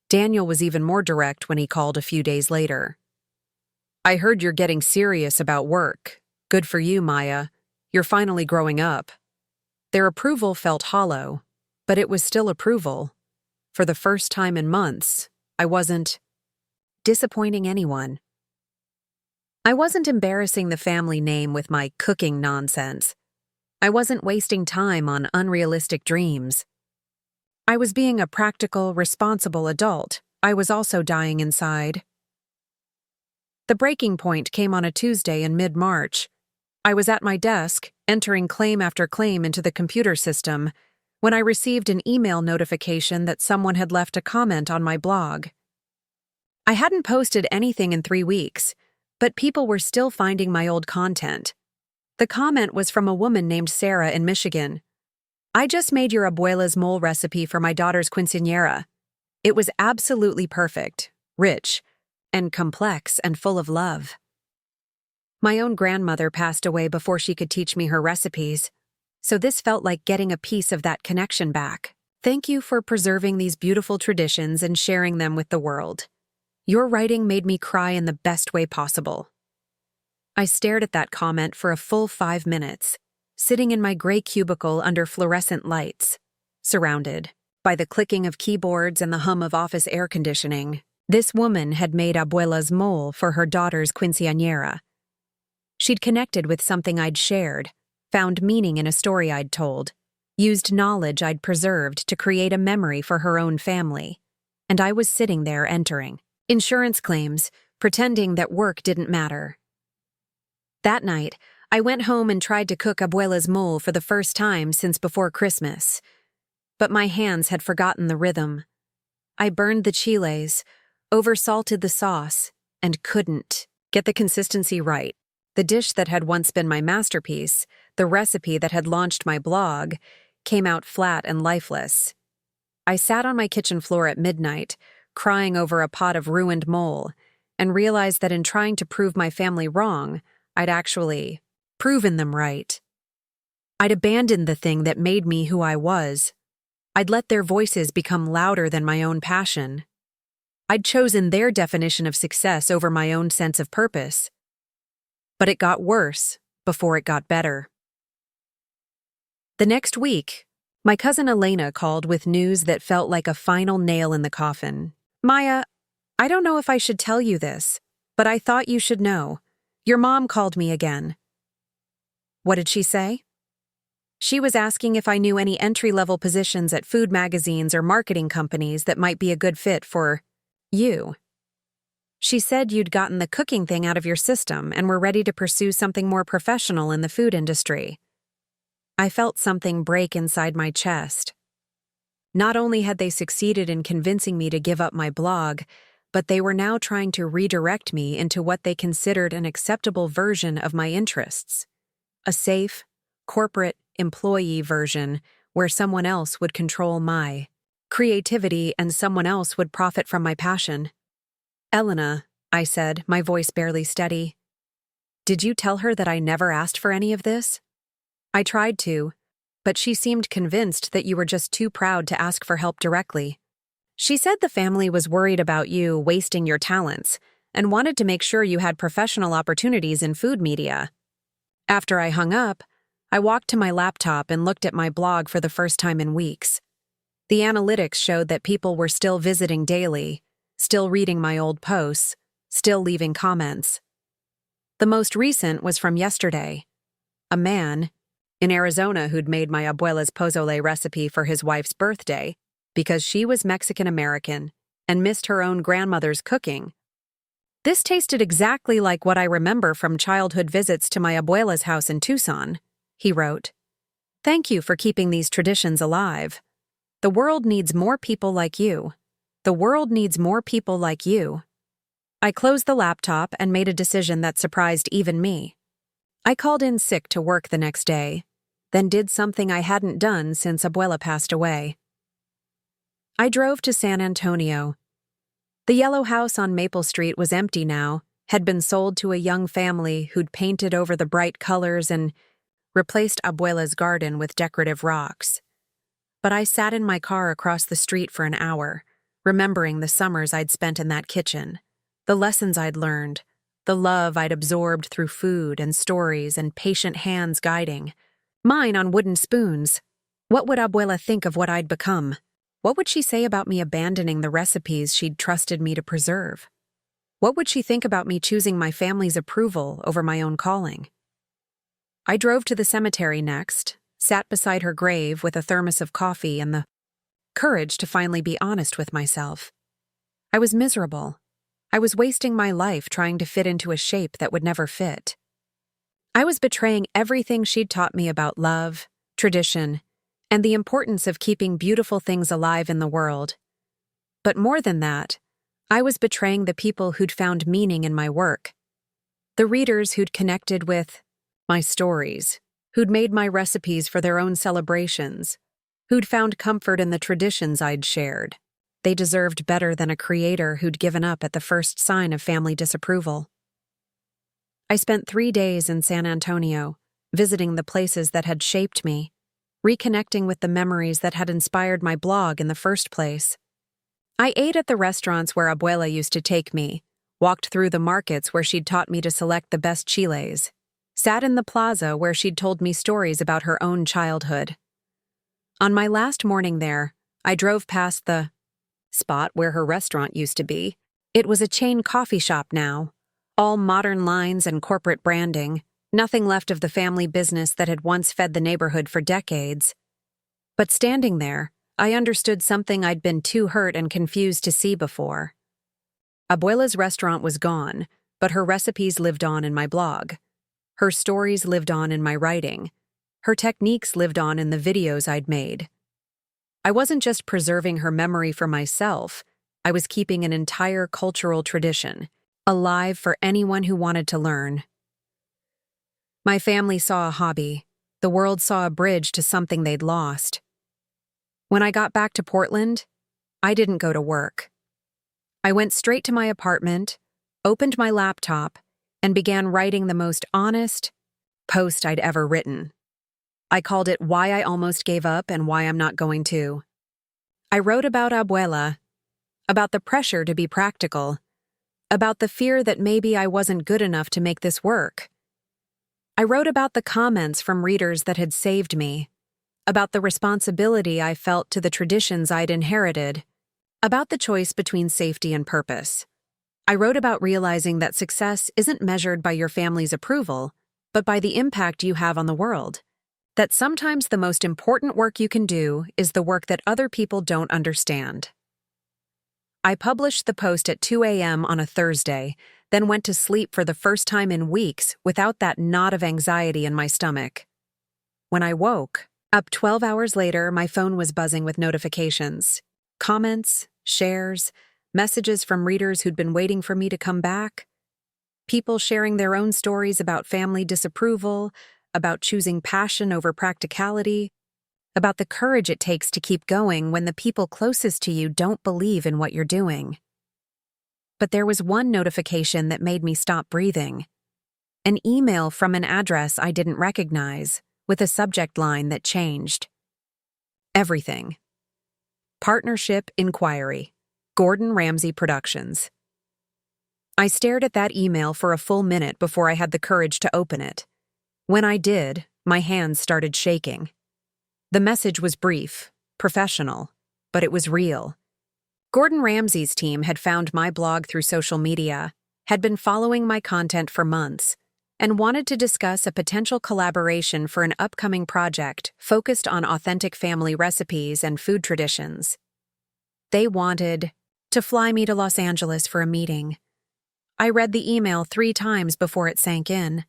[SPEAKER 1] Daniel was even more direct when he called a few days later. "I heard you're getting serious about work. Good for you, Maya. You're finally growing up." Their approval felt hollow, but it was still approval. For the first time in months, I wasn't disappointing anyone. I wasn't embarrassing the family name with my cooking nonsense. I wasn't wasting time on unrealistic dreams. I was being a practical, responsible adult. I was also dying inside. The breaking point came on a Tuesday in mid-March. I was at my desk, entering claim after claim into the computer system, when I received an email notification that someone had left a comment on my blog. I hadn't posted anything in 3 weeks, but people were still finding my old content. The comment was from a woman named Sarah in Michigan. "I just made your abuela's mole recipe for my daughter's quinceañera. It was absolutely perfect, rich, and complex and full of love." My own grandmother passed away before she could teach me her recipes, so this felt like getting a piece of that connection back. "Thank you for preserving these beautiful traditions and sharing them with the world. Your writing made me cry in the best way possible." I stared at that comment for a full 5 minutes, sitting in my gray cubicle under fluorescent lights, surrounded by the clicking of keyboards and the hum of office air conditioning. This woman had made abuela's mole for her daughter's quinceañera. She'd connected with something I'd shared, found meaning in a story I'd told, used knowledge I'd preserved to create a memory for her own family. And I was sitting there entering insurance claims, pretending that work didn't matter. That night, I went home and tried to cook abuela's mole for the first time since before Christmas. But my hands had forgotten the rhythm. I burned the chiles, oversalted the sauce, and couldn't get the consistency right. The dish that had once been my masterpiece, the recipe that had launched my blog, came out flat and lifeless. I sat on my kitchen floor at midnight, crying over a pot of ruined mole, and realized that in trying to prove my family wrong, I'd actually proven them right. I'd abandoned the thing that made me who I was. I'd let their voices become louder than my own passion. I'd chosen their definition of success over my own sense of purpose. But it got worse before it got better. The next week, my cousin Elena called with news that felt like a final nail in the coffin. "Maya, I don't know if I should tell you this, but I thought you should know. Your mom called me again." What did she say? She was asking if I knew any entry-level positions at food magazines or marketing companies that might be a good fit for you. She said you'd gotten the cooking thing out of your system and were ready to pursue something more professional in the food industry. I felt something break inside my chest. Not only had they succeeded in convincing me to give up my blog, but they were now trying to redirect me into what they considered an acceptable version of my interests. A safe, corporate employee version where someone else would control my creativity and someone else would profit from my passion. "Elena," I said, my voice barely steady, "did you tell her that I never asked for any of this?" "I tried to, but she seemed convinced that you were just too proud to ask for help directly. She said the family was worried about you wasting your talents and wanted to make sure you had professional opportunities in food media." After I hung up, I walked to my laptop and looked at my blog for the first time in weeks. The analytics showed that people were still visiting daily, still reading my old posts, still leaving comments. The most recent was from yesterday. A man in Arizona who'd made my abuela's pozole recipe for his wife's birthday because she was Mexican-American and missed her own grandmother's cooking. "This tasted exactly like what I remember from childhood visits to my abuela's house in Tucson," he wrote. "Thank you for keeping these traditions alive. The world needs more people like you. The world needs more people like you." I closed the laptop and made a decision that surprised even me. I called in sick to work the next day, then did something I hadn't done since Abuela passed away. I drove to San Antonio. The yellow house on Maple Street was empty now, had been sold to a young family who'd painted over the bright colors and replaced Abuela's garden with decorative rocks. But I sat in my car across the street for an hour, remembering the summers I'd spent in that kitchen, the lessons I'd learned, the love I'd absorbed through food and stories and patient hands guiding. Mine on wooden spoons. What would Abuela think of what I'd become? What would she say about me abandoning the recipes she'd trusted me to preserve? What would she think about me choosing my family's approval over my own calling? I drove to the cemetery next, sat beside her grave with a thermos of coffee and the courage to finally be honest with myself. I was miserable. I was wasting my life trying to fit into a shape that would never fit. I was betraying everything she'd taught me about love, tradition, and the importance of keeping beautiful things alive in the world. But more than that, I was betraying the people who'd found meaning in my work. The readers who'd connected with my stories, who'd made my recipes for their own celebrations, who'd found comfort in the traditions I'd shared. They deserved better than a creator who'd given up at the first sign of family disapproval. I spent 3 days in San Antonio, visiting the places that had shaped me, reconnecting with the memories that had inspired my blog in the first place. I ate at the restaurants where Abuela used to take me, walked through the markets where she'd taught me to select the best chiles, sat in the plaza where she'd told me stories about her own childhood. On my last morning there, I drove past the spot where her restaurant used to be. It was a chain coffee shop now, all modern lines and corporate branding, nothing left of the family business that had once fed the neighborhood for decades. But standing there, I understood something I'd been too hurt and confused to see before. Abuela's restaurant was gone, but her recipes lived on in my blog. Her stories lived on in my writing. Her techniques lived on in the videos I'd made. I wasn't just preserving her memory for myself, I was keeping an entire cultural tradition, alive for anyone who wanted to learn. My family saw a hobby. The world saw a bridge to something they'd lost. When I got back to Portland, I didn't go to work. I went straight to my apartment, opened my laptop, and began writing the most honest post I'd ever written. I called it Why I Almost Gave Up and Why I'm Not Going to. I wrote about Abuela, about the pressure to be practical, about the fear that maybe I wasn't good enough to make this work. I wrote about the comments from readers that had saved me, about the responsibility I felt to the traditions I'd inherited, about the choice between safety and purpose. I wrote about realizing that success isn't measured by your family's approval, but by the impact you have on the world. That sometimes the most important work you can do is the work that other people don't understand. I published the post at 2 a.m. on a Thursday, then went to sleep for the first time in weeks without that knot of anxiety in my stomach. When I woke up 12 hours later, my phone was buzzing with notifications, comments, shares, messages from readers who'd been waiting for me to come back, people sharing their own stories about family disapproval, about choosing passion over practicality, about the courage it takes to keep going when the people closest to you don't believe in what you're doing. But there was one notification that made me stop breathing. An email from an address I didn't recognize, with a subject line that changed. Everything. Partnership Inquiry. Gordon Ramsay Productions. I stared at that email for a full minute before I had the courage to open it. When I did, my hands started shaking. The message was brief, professional, but it was real. Gordon Ramsay's team had found my blog through social media, had been following my content for months, and wanted to discuss a potential collaboration for an upcoming project focused on authentic family recipes and food traditions. They wanted to fly me to Los Angeles for a meeting. I read the email 3 times before it sank in.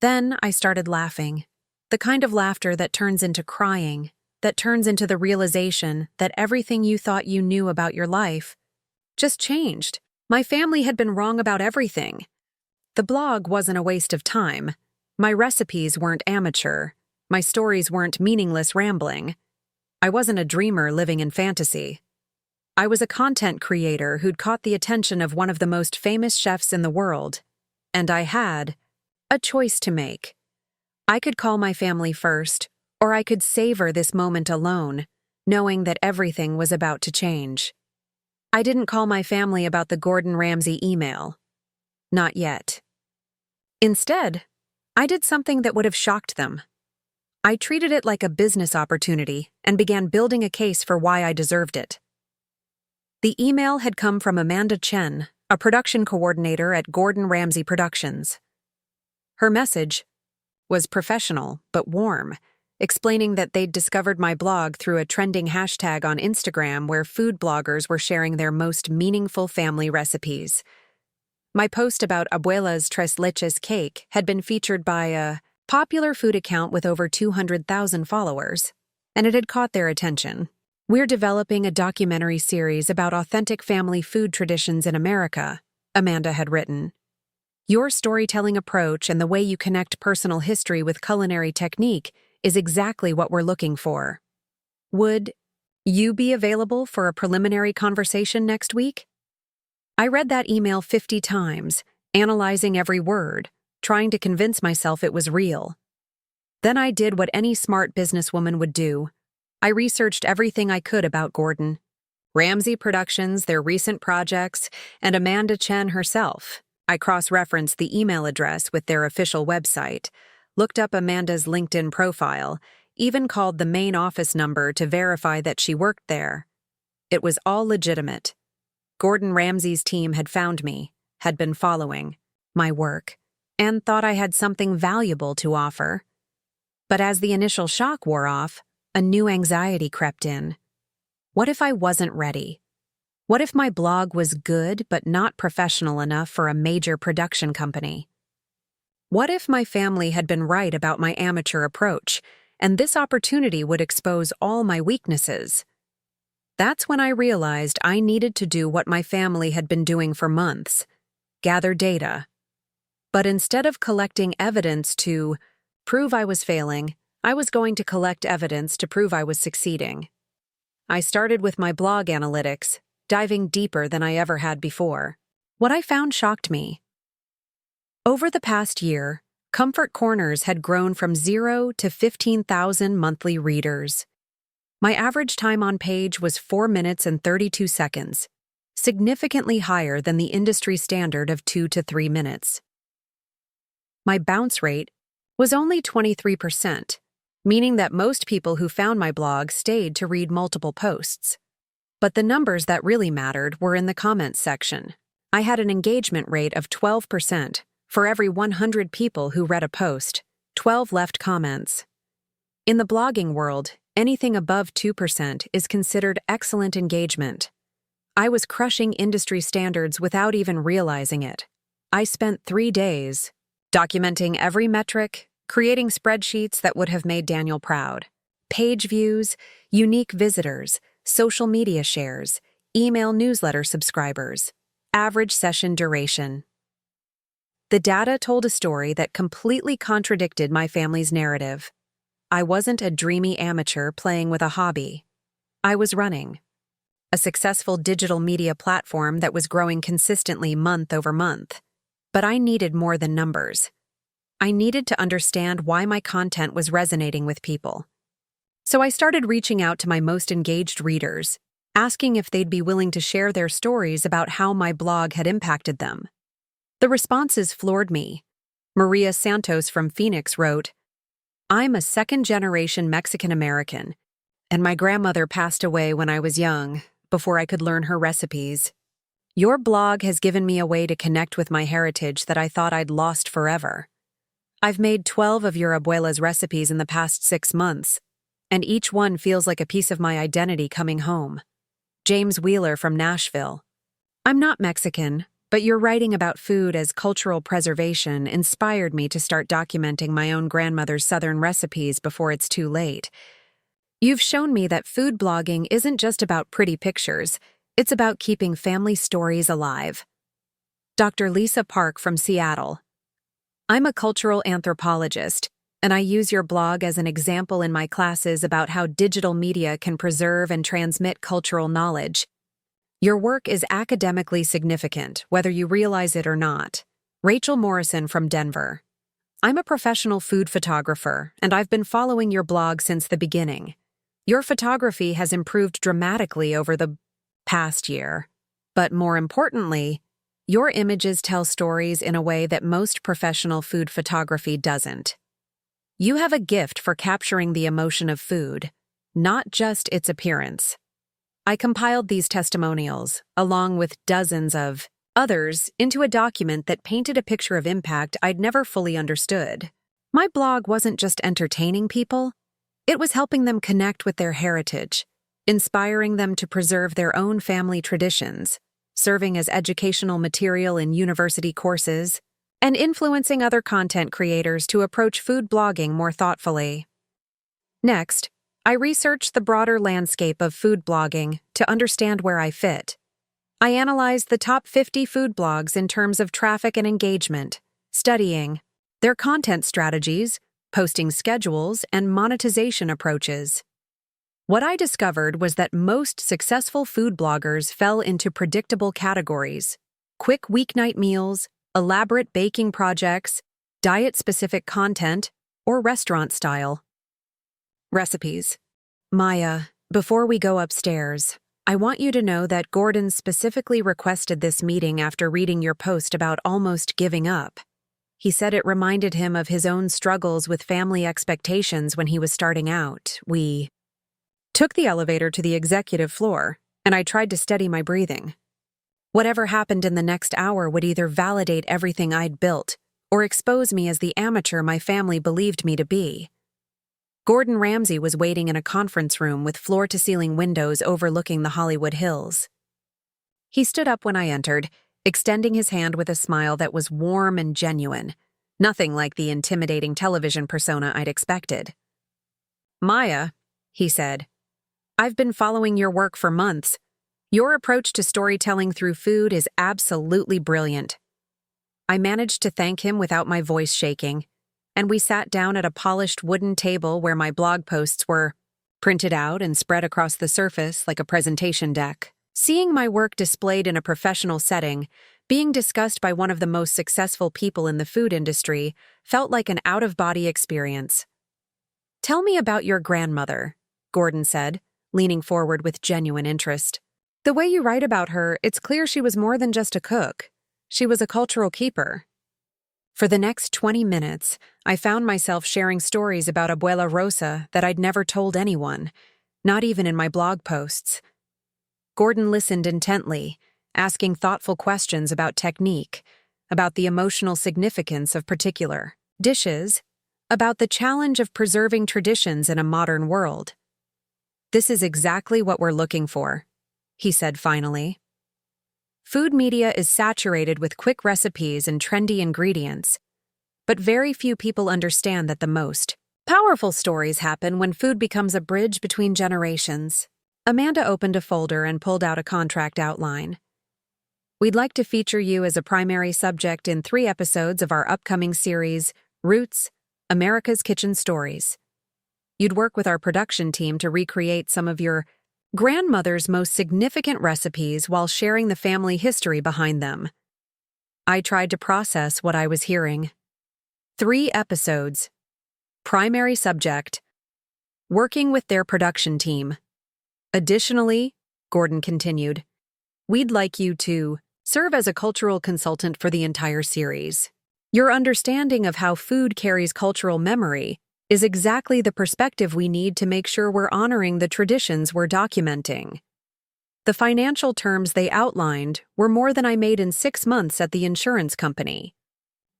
[SPEAKER 1] Then I started laughing, the kind of laughter that turns into crying, that turns into the realization that everything you thought you knew about your life just changed. My family had been wrong about everything. The blog wasn't a waste of time. My recipes weren't amateur. My stories weren't meaningless rambling. I wasn't a dreamer living in fantasy. I was a content creator who'd caught the attention of one of the most famous chefs in the world, and I had a choice to make. I could call my family first, or I could savor this moment alone, knowing that everything was about to change. I didn't call my family about the Gordon Ramsay email. Not yet. Instead, I did something that would have shocked them. I treated it like a business opportunity and began building a case for why I deserved it. The email had come from Amanda Chen, a production coordinator at Gordon Ramsay Productions. Her message was professional but warm, explaining that they'd discovered my blog through a trending hashtag on Instagram where food bloggers were sharing their most meaningful family recipes. My post about Abuela's Tres Leches cake had been featured by a popular food account with over 200,000 followers, and it had caught their attention. We're developing a documentary series about authentic family food traditions in America, Amanda had written. Your storytelling approach and the way you connect personal history with culinary technique is exactly what we're looking for. Would you be available for a preliminary conversation next week? I read that email 50 times, analyzing every word, trying to convince myself it was real. Then I did what any smart businesswoman would do. I researched everything I could about Gordon, Ramsay Productions, their recent projects, and Amanda Chen herself. I cross-referenced the email address with their official website, looked up Amanda's LinkedIn profile, even called the main office number to verify that she worked there. It was all legitimate. Gordon Ramsay's team had found me, had been following my work, and thought I had something valuable to offer. But as the initial shock wore off, a new anxiety crept in. What if I wasn't ready? What if my blog was good but not professional enough for a major production company? What if my family had been right about my amateur approach, and this opportunity would expose all my weaknesses? That's when I realized I needed to do what my family had been doing for months: gather data. But instead of collecting evidence to prove I was failing, I was going to collect evidence to prove I was succeeding. I started with my blog analytics, diving deeper than I ever had before. What I found shocked me. Over the past year, Comfort Corners had grown from 0 to 15,000 monthly readers. My average time on page was 4 minutes and 32 seconds, significantly higher than the industry standard of 2 to 3 minutes. My bounce rate was only 23%, meaning that most people who found my blog stayed to read multiple posts. But the numbers that really mattered were in the comments section. I had an engagement rate of 12%. For every 100 people who read a post, 12 left comments. In the blogging world, anything above 2% is considered excellent engagement. I was crushing industry standards without even realizing it. I spent 3 days documenting every metric, creating spreadsheets that would have made Daniel proud. Page views, unique visitors, social media shares, email newsletter subscribers, average session duration. The data told a story that completely contradicted my family's narrative. I wasn't a dreamy amateur playing with a hobby. I was running a successful digital media platform that was growing consistently month over month. But I needed more than numbers. I needed to understand why my content was resonating with people. So I started reaching out to my most engaged readers, asking if they'd be willing to share their stories about how my blog had impacted them. The responses floored me. Maria Santos from Phoenix wrote, "I'm a second-generation Mexican-American, and my grandmother passed away when I was young, before I could learn her recipes. Your blog has given me a way to connect with my heritage that I thought I'd lost forever. I've made 12 of your abuela's recipes in the past 6 months, and each one feels like a piece of my identity coming home." James Wheeler from Nashville. "I'm not Mexican, but your writing about food as cultural preservation inspired me to start documenting my own grandmother's Southern recipes before it's too late. You've shown me that food blogging isn't just about pretty pictures, it's about keeping family stories alive." Dr. Lisa Park from Seattle. "I'm a cultural anthropologist, and I use your blog as an example in my classes about how digital media can preserve and transmit cultural knowledge. Your work is academically significant, whether you realize it or not." Rachel Morrison from Denver. "I'm a professional food photographer, and I've been following your blog since the beginning. Your photography has improved dramatically over the past year. But more importantly, your images tell stories in a way that most professional food photography doesn't. You have a gift for capturing the emotion of food, not just its appearance." I compiled these testimonials, along with dozens of others, into a document that painted a picture of impact I'd never fully understood. My blog wasn't just entertaining people, it was helping them connect with their heritage, inspiring them to preserve their own family traditions, serving as educational material in university courses, and influencing other content creators to approach food blogging more thoughtfully. Next, I researched the broader landscape of food blogging to understand where I fit. I analyzed the top 50 food blogs in terms of traffic and engagement, studying their content strategies, posting schedules, and monetization approaches. What I discovered was that most successful food bloggers fell into predictable categories: quick weeknight meals, elaborate baking projects, diet-specific content, or restaurant-style recipes. "Maya, before we go upstairs, I want you to know that Gordon specifically requested this meeting after reading your post about almost giving up. He said it reminded him of his own struggles with family expectations when he was starting out. We took the elevator to the executive floor, and I tried to steady my breathing. Whatever happened in the next hour would either validate everything I'd built or expose me as the amateur my family believed me to be. Gordon Ramsay was waiting in a conference room with floor-to-ceiling windows overlooking the Hollywood Hills. He stood up when I entered, extending his hand with a smile that was warm and genuine, nothing like the intimidating television persona I'd expected. "Maya," he said, "I've been following your work for months. Your approach to storytelling through food is absolutely brilliant." I managed to thank him without my voice shaking, and we sat down at a polished wooden table where my blog posts were printed out and spread across the surface like a presentation deck. Seeing my work displayed in a professional setting, being discussed by one of the most successful people in the food industry, Felt like an out-of-body experience. "Tell me about your grandmother," Gordon said, leaning forward with genuine interest. "The way you write about her, it's clear she was more than just a cook. She was a cultural keeper." For the next 20 minutes, I found myself sharing stories about Abuela Rosa that I'd never told anyone, not even in my blog posts. Gordon listened intently, asking thoughtful questions about technique, about the emotional significance of particular dishes, about the challenge of preserving traditions in a modern world. "This is exactly what we're looking for," he said finally. "Food media is saturated with quick recipes and trendy ingredients, but very few people understand that the most powerful stories happen when food becomes a bridge between generations." Amanda opened a folder and pulled out a contract outline. "We'd like to feature you as a primary subject in 3 episodes of our upcoming series, Roots, America's Kitchen Stories. You'd work with our production team to recreate some of your grandmother's most significant recipes while sharing the family history behind them." I tried to process what I was hearing. 3 episodes. Primary subject: working with their production team. "Additionally," Gordon continued, "we'd like you to serve as a cultural consultant for the entire series. Your understanding of how food carries cultural memory is exactly the perspective we need to make sure we're honoring the traditions we're documenting." The financial terms they outlined were more than I made in 6 months at the insurance company.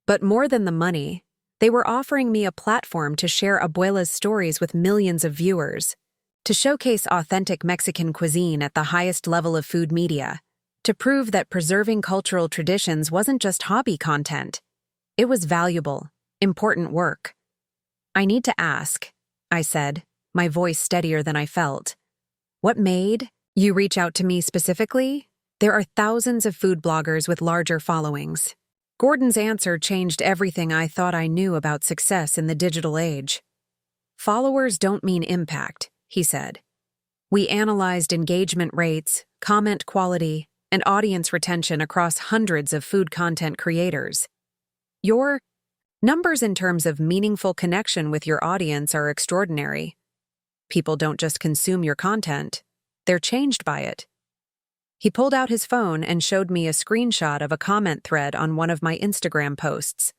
[SPEAKER 1] But more than the money, they were offering me a platform to share Abuela's stories with millions of viewers, to showcase authentic Mexican cuisine at the highest level of food media, to prove that preserving cultural traditions wasn't just hobby content. It was valuable, important work. "I need to ask," I said, my voice steadier than I felt. "What made you reach out to me specifically? There are thousands of food bloggers with larger followings." Gordon's answer changed everything I thought I knew about success in the digital age. "Followers don't mean impact," he said. "We analyzed engagement rates, comment quality, and audience retention across hundreds of food content creators. Your numbers in terms of meaningful connection with your audience are extraordinary. People don't just consume your content, they're changed by it." He pulled out his phone and showed me a screenshot of a comment thread on one of my Instagram posts.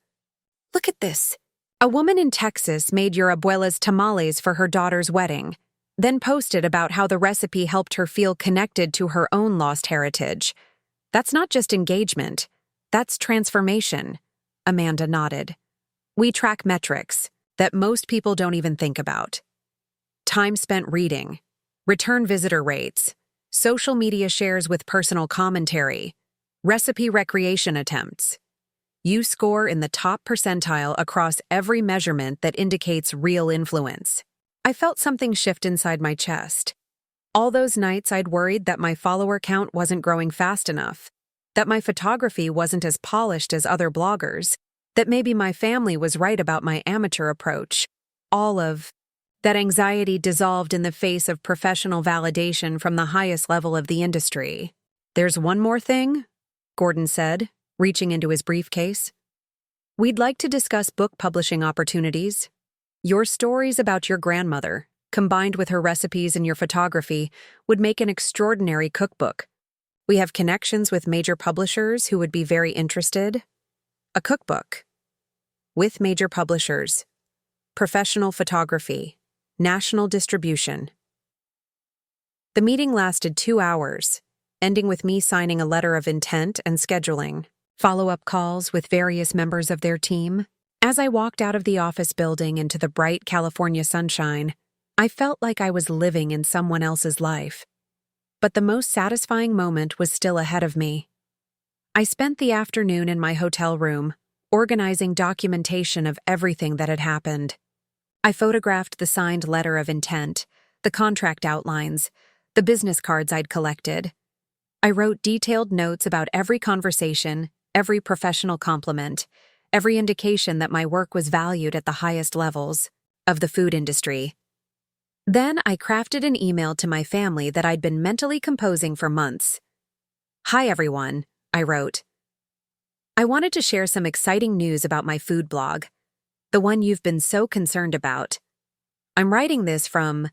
[SPEAKER 1] "Look at this. A woman in Texas made your abuela's tamales for her daughter's wedding, then posted about how the recipe helped her feel connected to her own lost heritage. That's not just engagement, that's transformation." Amanda nodded. "We track metrics that most people don't even think about. Time spent reading, return visitor rates, social media shares with personal commentary, recipe recreation attempts. You score in the top percentile across every measurement that indicates real influence." I felt something shift inside my chest. All those nights I'd worried that my follower count wasn't growing fast enough, that my photography wasn't as polished as other bloggers, that maybe my family was right about my amateur approach. All of that anxiety dissolved in the face of professional validation from the highest level of the industry. "There's one more thing," Gordon said, reaching into his briefcase. "We'd like to discuss book publishing opportunities. Your stories about your grandmother, combined with her recipes and your photography, would make an extraordinary cookbook. We have connections with major publishers who would be very interested." A cookbook. With major publishers. Professional photography. National distribution. The meeting lasted 2 hours, ending with me signing a letter of intent and scheduling follow-up calls with various members of their team. As I walked out of the office building into the bright California sunshine, I felt like I was living in someone else's life. But the most satisfying moment was still ahead of me. I spent the afternoon in my hotel room, organizing documentation of everything that had happened. I photographed the signed letter of intent, the contract outlines, the business cards I'd collected. I wrote detailed notes about every conversation, every professional compliment, every indication that my work was valued at the highest levels of the food industry. Then I crafted an email to my family that I'd been mentally composing for months. "Hi everyone," I wrote. "I wanted to share some exciting news about my food blog. The one you've been so concerned about. I'm writing this from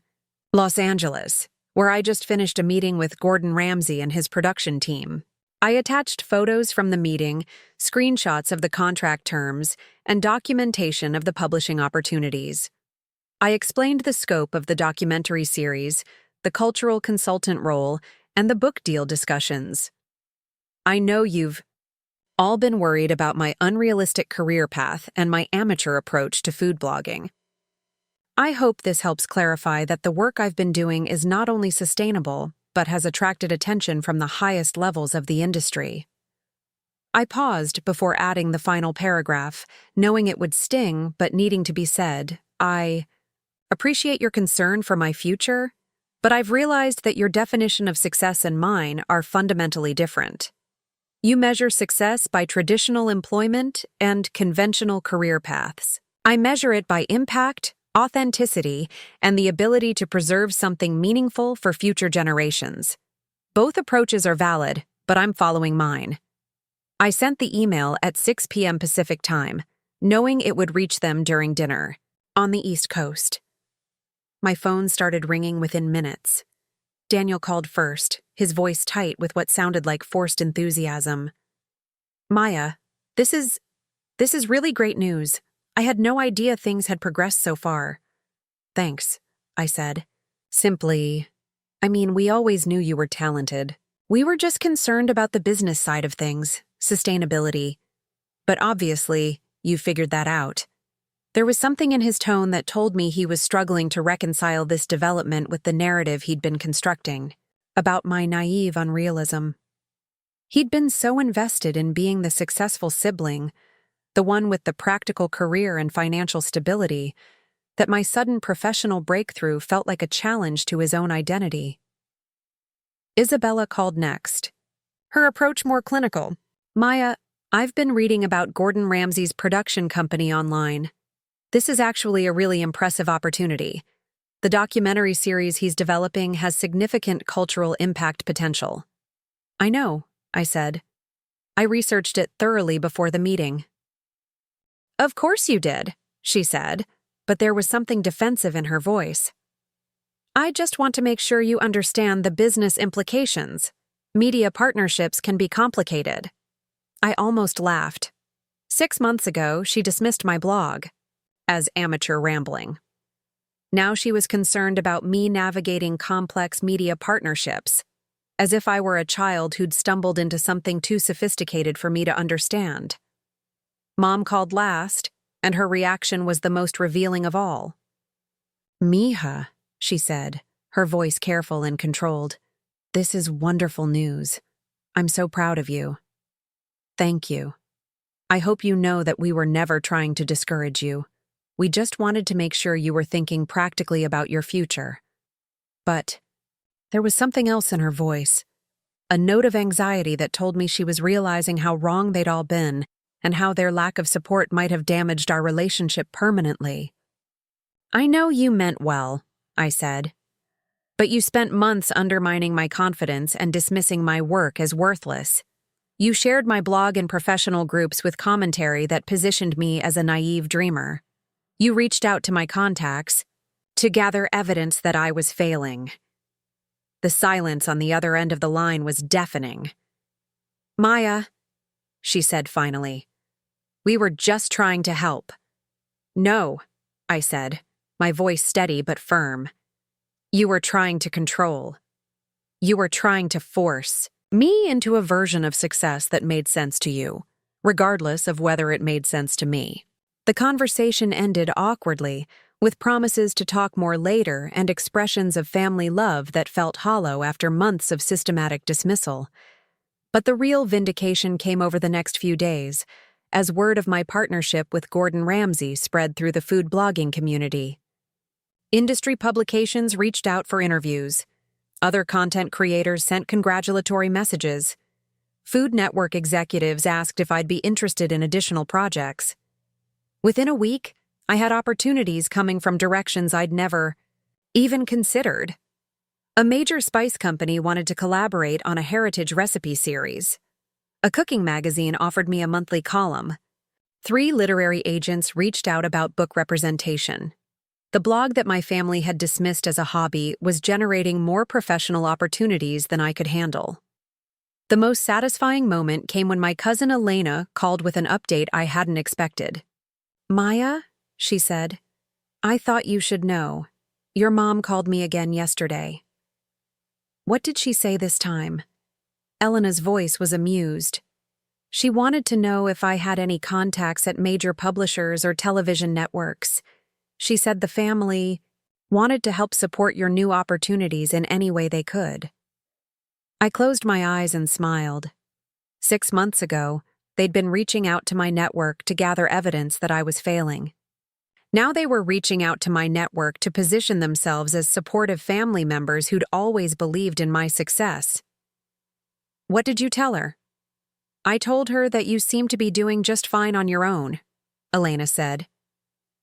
[SPEAKER 1] Los Angeles, where I just finished a meeting with Gordon Ramsay and his production team. I attached photos from the meeting, screenshots of the contract terms, and documentation of the publishing opportunities. I explained the scope of the documentary series, the cultural consultant role, and the book deal discussions. I know you've all been worried about my unrealistic career path and my amateur approach to food blogging. I hope this helps clarify that the work I've been doing is not only sustainable, but has attracted attention from the highest levels of the industry. I paused before adding the final paragraph, knowing it would sting but needing to be said. I appreciate your concern for my future, but I've realized that your definition of success and mine are fundamentally different. You measure success by traditional employment and conventional career paths. I measure it by impact, authenticity, and the ability to preserve something meaningful for future generations. Both approaches are valid, but I'm following mine. I sent the email at 6 p.m. Pacific Time, knowing it would reach them during dinner, on the East Coast. My phone started ringing within minutes. Daniel called first, his voice tight with what sounded like forced enthusiasm. Maya, this is really great news. I had no idea things had progressed so far. Thanks, I said. We always knew you were talented. We were just concerned about the business side of things, sustainability. But obviously, you figured that out. There was something in his tone that told me he was struggling to reconcile this development with the narrative he'd been constructing, about my naive unrealism. He'd been so invested in being the successful sibling, the one with the practical career and financial stability, that my sudden professional breakthrough felt like a challenge to his own identity. Isabella called next, her approach more clinical. Maya, I've been reading about Gordon Ramsay's production company online. This is actually a really impressive opportunity. The documentary series he's developing has significant cultural impact potential. I know, I said. I researched it thoroughly before the meeting. Of course you did, she said, but there was something defensive in her voice. I just want to make sure you understand the business implications. Media partnerships can be complicated. I almost laughed. 6 months ago, she dismissed my blog as amateur rambling. Now she was concerned about me navigating complex media partnerships, as if I were a child who'd stumbled into something too sophisticated for me to understand. Mom called last, and her reaction was the most revealing of all. Mija, she said, her voice careful and controlled. This is wonderful news. I'm so proud of you. Thank you. I hope you know that we were never trying to discourage you. We just wanted to make sure you were thinking practically about your future. But there was something else in her voice, a note of anxiety that told me she was realizing how wrong they'd all been and how their lack of support might have damaged our relationship permanently. I know you meant well, I said. But you spent months undermining my confidence and dismissing my work as worthless. You shared my blog in professional groups with commentary that positioned me as a naive dreamer. You reached out to my contacts to gather evidence that I was failing. The silence on the other end of the line was deafening. Maya, she said finally, we were just trying to help. No, I said, my voice steady but firm. You were trying to control. You were trying to force me into a version of success that made sense to you, regardless of whether it made sense to me. The conversation ended awkwardly, with promises to talk more later and expressions of family love that felt hollow after months of systematic dismissal. But the real vindication came over the next few days, as word of my partnership with Gordon Ramsay spread through the food blogging community. Industry publications reached out for interviews. Other content creators sent congratulatory messages. Food Network executives asked if I'd be interested in additional projects. Within a week, I had opportunities coming from directions I'd never even considered. A major spice company wanted to collaborate on a heritage recipe series. A cooking magazine offered me a monthly column. 3 literary agents reached out about book representation. The blog that my family had dismissed as a hobby was generating more professional opportunities than I could handle. The most satisfying moment came when my cousin Elena called with an update I hadn't expected. "Maya," she said, "I thought you should know. Your mom called me again yesterday." What did she say this time? Elena's voice was amused. She wanted to know if I had any contacts at major publishers or television networks. She said the family wanted to help support your new opportunities in any way they could. I closed my eyes and smiled. 6 months ago, they'd been reaching out to my network to gather evidence that I was failing. Now they were reaching out to my network to position themselves as supportive family members who'd always believed in my success. "What did you tell her?" "I told her that you seem to be doing just fine on your own," Elena said,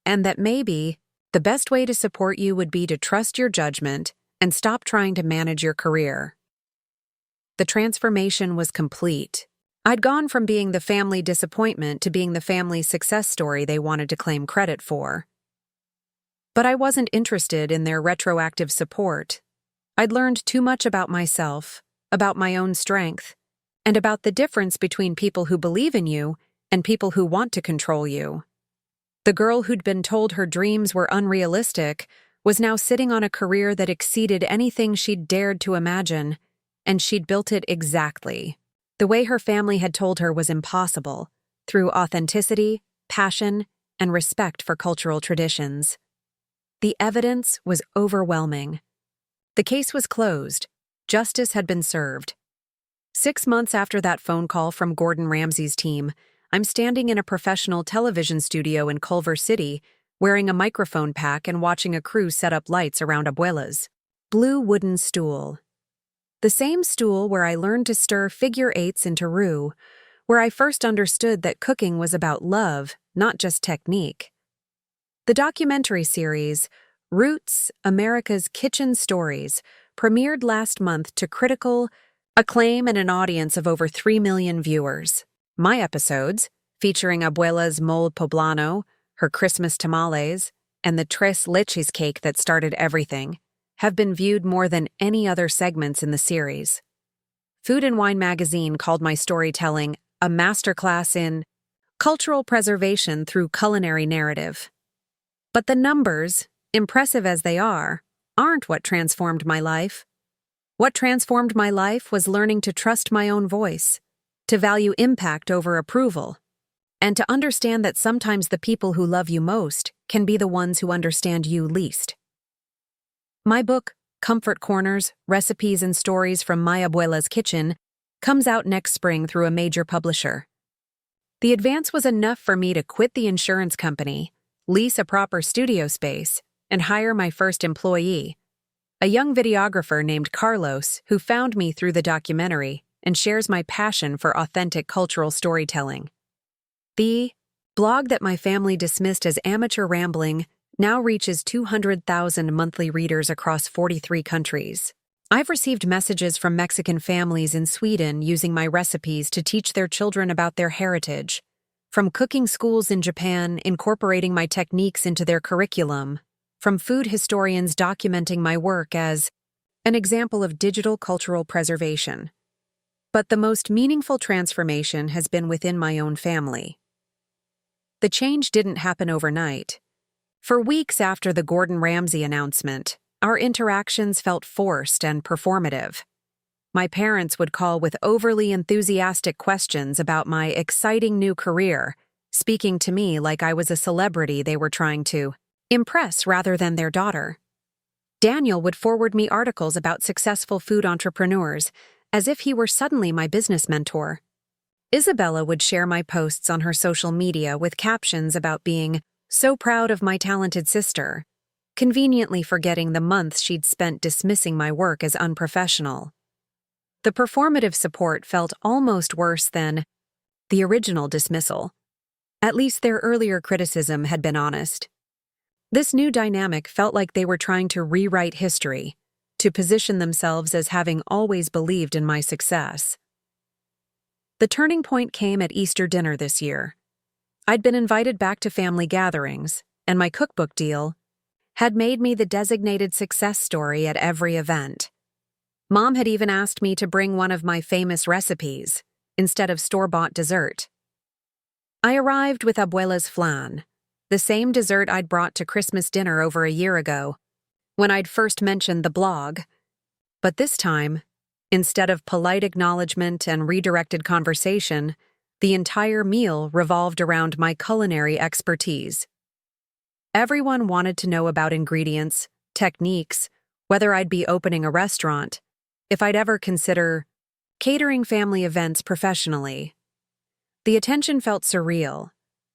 [SPEAKER 1] "and that maybe the best way to support you would be to trust your judgment and stop trying to manage your career." The transformation was complete. I'd gone from being the family disappointment to being the family success story they wanted to claim credit for. But I wasn't interested in their retroactive support. I'd learned too much about myself, about my own strength, and about the difference between people who believe in you and people who want to control you. The girl who'd been told her dreams were unrealistic was now sitting on a career that exceeded anything she'd dared to imagine, and she'd built it exactly the way her family had told her was impossible, through authenticity, passion, and respect for cultural traditions. The evidence was overwhelming. The case was closed. Justice had been served. 6 months after that phone call from Gordon Ramsay's team, I'm standing in a professional television studio in Culver City, wearing a microphone pack and watching a crew set up lights around Abuela's blue wooden stool. The same stool where I learned to stir figure eights into roux, where I first understood that cooking was about love, not just technique. The documentary series, Roots: America's Kitchen Stories, premiered last month to critical acclaim and an audience of over 3 million viewers. My episodes, featuring Abuela's mole poblano, her Christmas tamales, and the tres leches cake that started everything, have been viewed more than any other segments in the series. Food and Wine magazine called my storytelling a masterclass in cultural preservation through culinary narrative. But the numbers, impressive as they are, aren't what transformed my life. What transformed my life was learning to trust my own voice, to value impact over approval, and to understand that sometimes the people who love you most can be the ones who understand you least. My book, Comfort Corners, Recipes and Stories from My Abuela's Kitchen, comes out next spring through a major publisher. The advance was enough for me to quit the insurance company, lease a proper studio space, and hire my first employee, a young videographer named Carlos who found me through the documentary and shares my passion for authentic cultural storytelling. The blog that my family dismissed as amateur rambling now reaches 200,000 monthly readers across 43 countries. I've received messages from Mexican families in Sweden using my recipes to teach their children about their heritage, from cooking schools in Japan incorporating my techniques into their curriculum, from food historians documenting my work as an example of digital cultural preservation. But the most meaningful transformation has been within my own family. The change didn't happen overnight. For weeks after the Gordon Ramsay announcement, our interactions felt forced and performative. My parents would call with overly enthusiastic questions about my exciting new career, speaking to me like I was a celebrity they were trying to impress rather than their daughter. Daniel would forward me articles about successful food entrepreneurs, as if he were suddenly my business mentor. Isabella would share my posts on her social media with captions about being so proud of my talented sister, conveniently forgetting the months she'd spent dismissing my work as unprofessional. The performative support felt almost worse than the original dismissal. At least their earlier criticism had been honest. This new dynamic felt like they were trying to rewrite history, to position themselves as having always believed in my success. The turning point came at Easter dinner this year. I'd been invited back to family gatherings, and my cookbook deal had made me the designated success story at every event. Mom had even asked me to bring one of my famous recipes instead of store-bought dessert. I arrived with Abuela's flan, the same dessert I'd brought to Christmas dinner over a year ago, when I'd first mentioned the blog. But this time, instead of polite acknowledgement and redirected conversation, the entire meal revolved around my culinary expertise. Everyone wanted to know about ingredients, techniques, whether I'd be opening a restaurant, if I'd ever consider catering family events professionally. The attention felt surreal,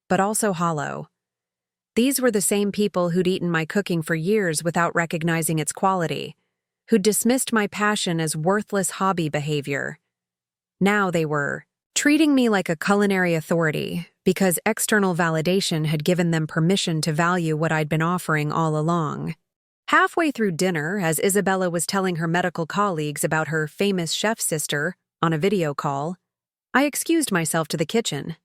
[SPEAKER 1] but also hollow. These were the same people who'd eaten my cooking for years without recognizing its quality, who'd dismissed my passion as worthless hobby behavior. Now they were treating me like a culinary authority because external validation had given them permission to value what I'd been offering all along. Halfway through dinner, as Isabella was telling her medical colleagues about her famous chef sister on a video call, I excused myself to the kitchen.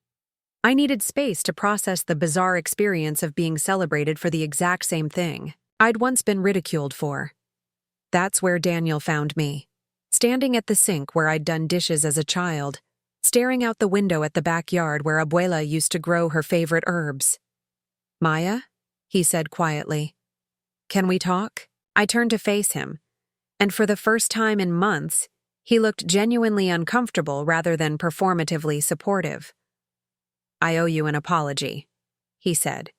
[SPEAKER 1] I needed space to process the bizarre experience of being celebrated for the exact same thing I'd once been ridiculed for. That's where Daniel found me, standing at the sink where I'd done dishes as a child, staring out the window at the backyard where Abuela used to grow her favorite herbs. "Maya?" he said quietly. "Can we talk?" I turned to face him, and for the first time in months, he looked genuinely uncomfortable rather than performatively supportive. "I owe you an apology," he said.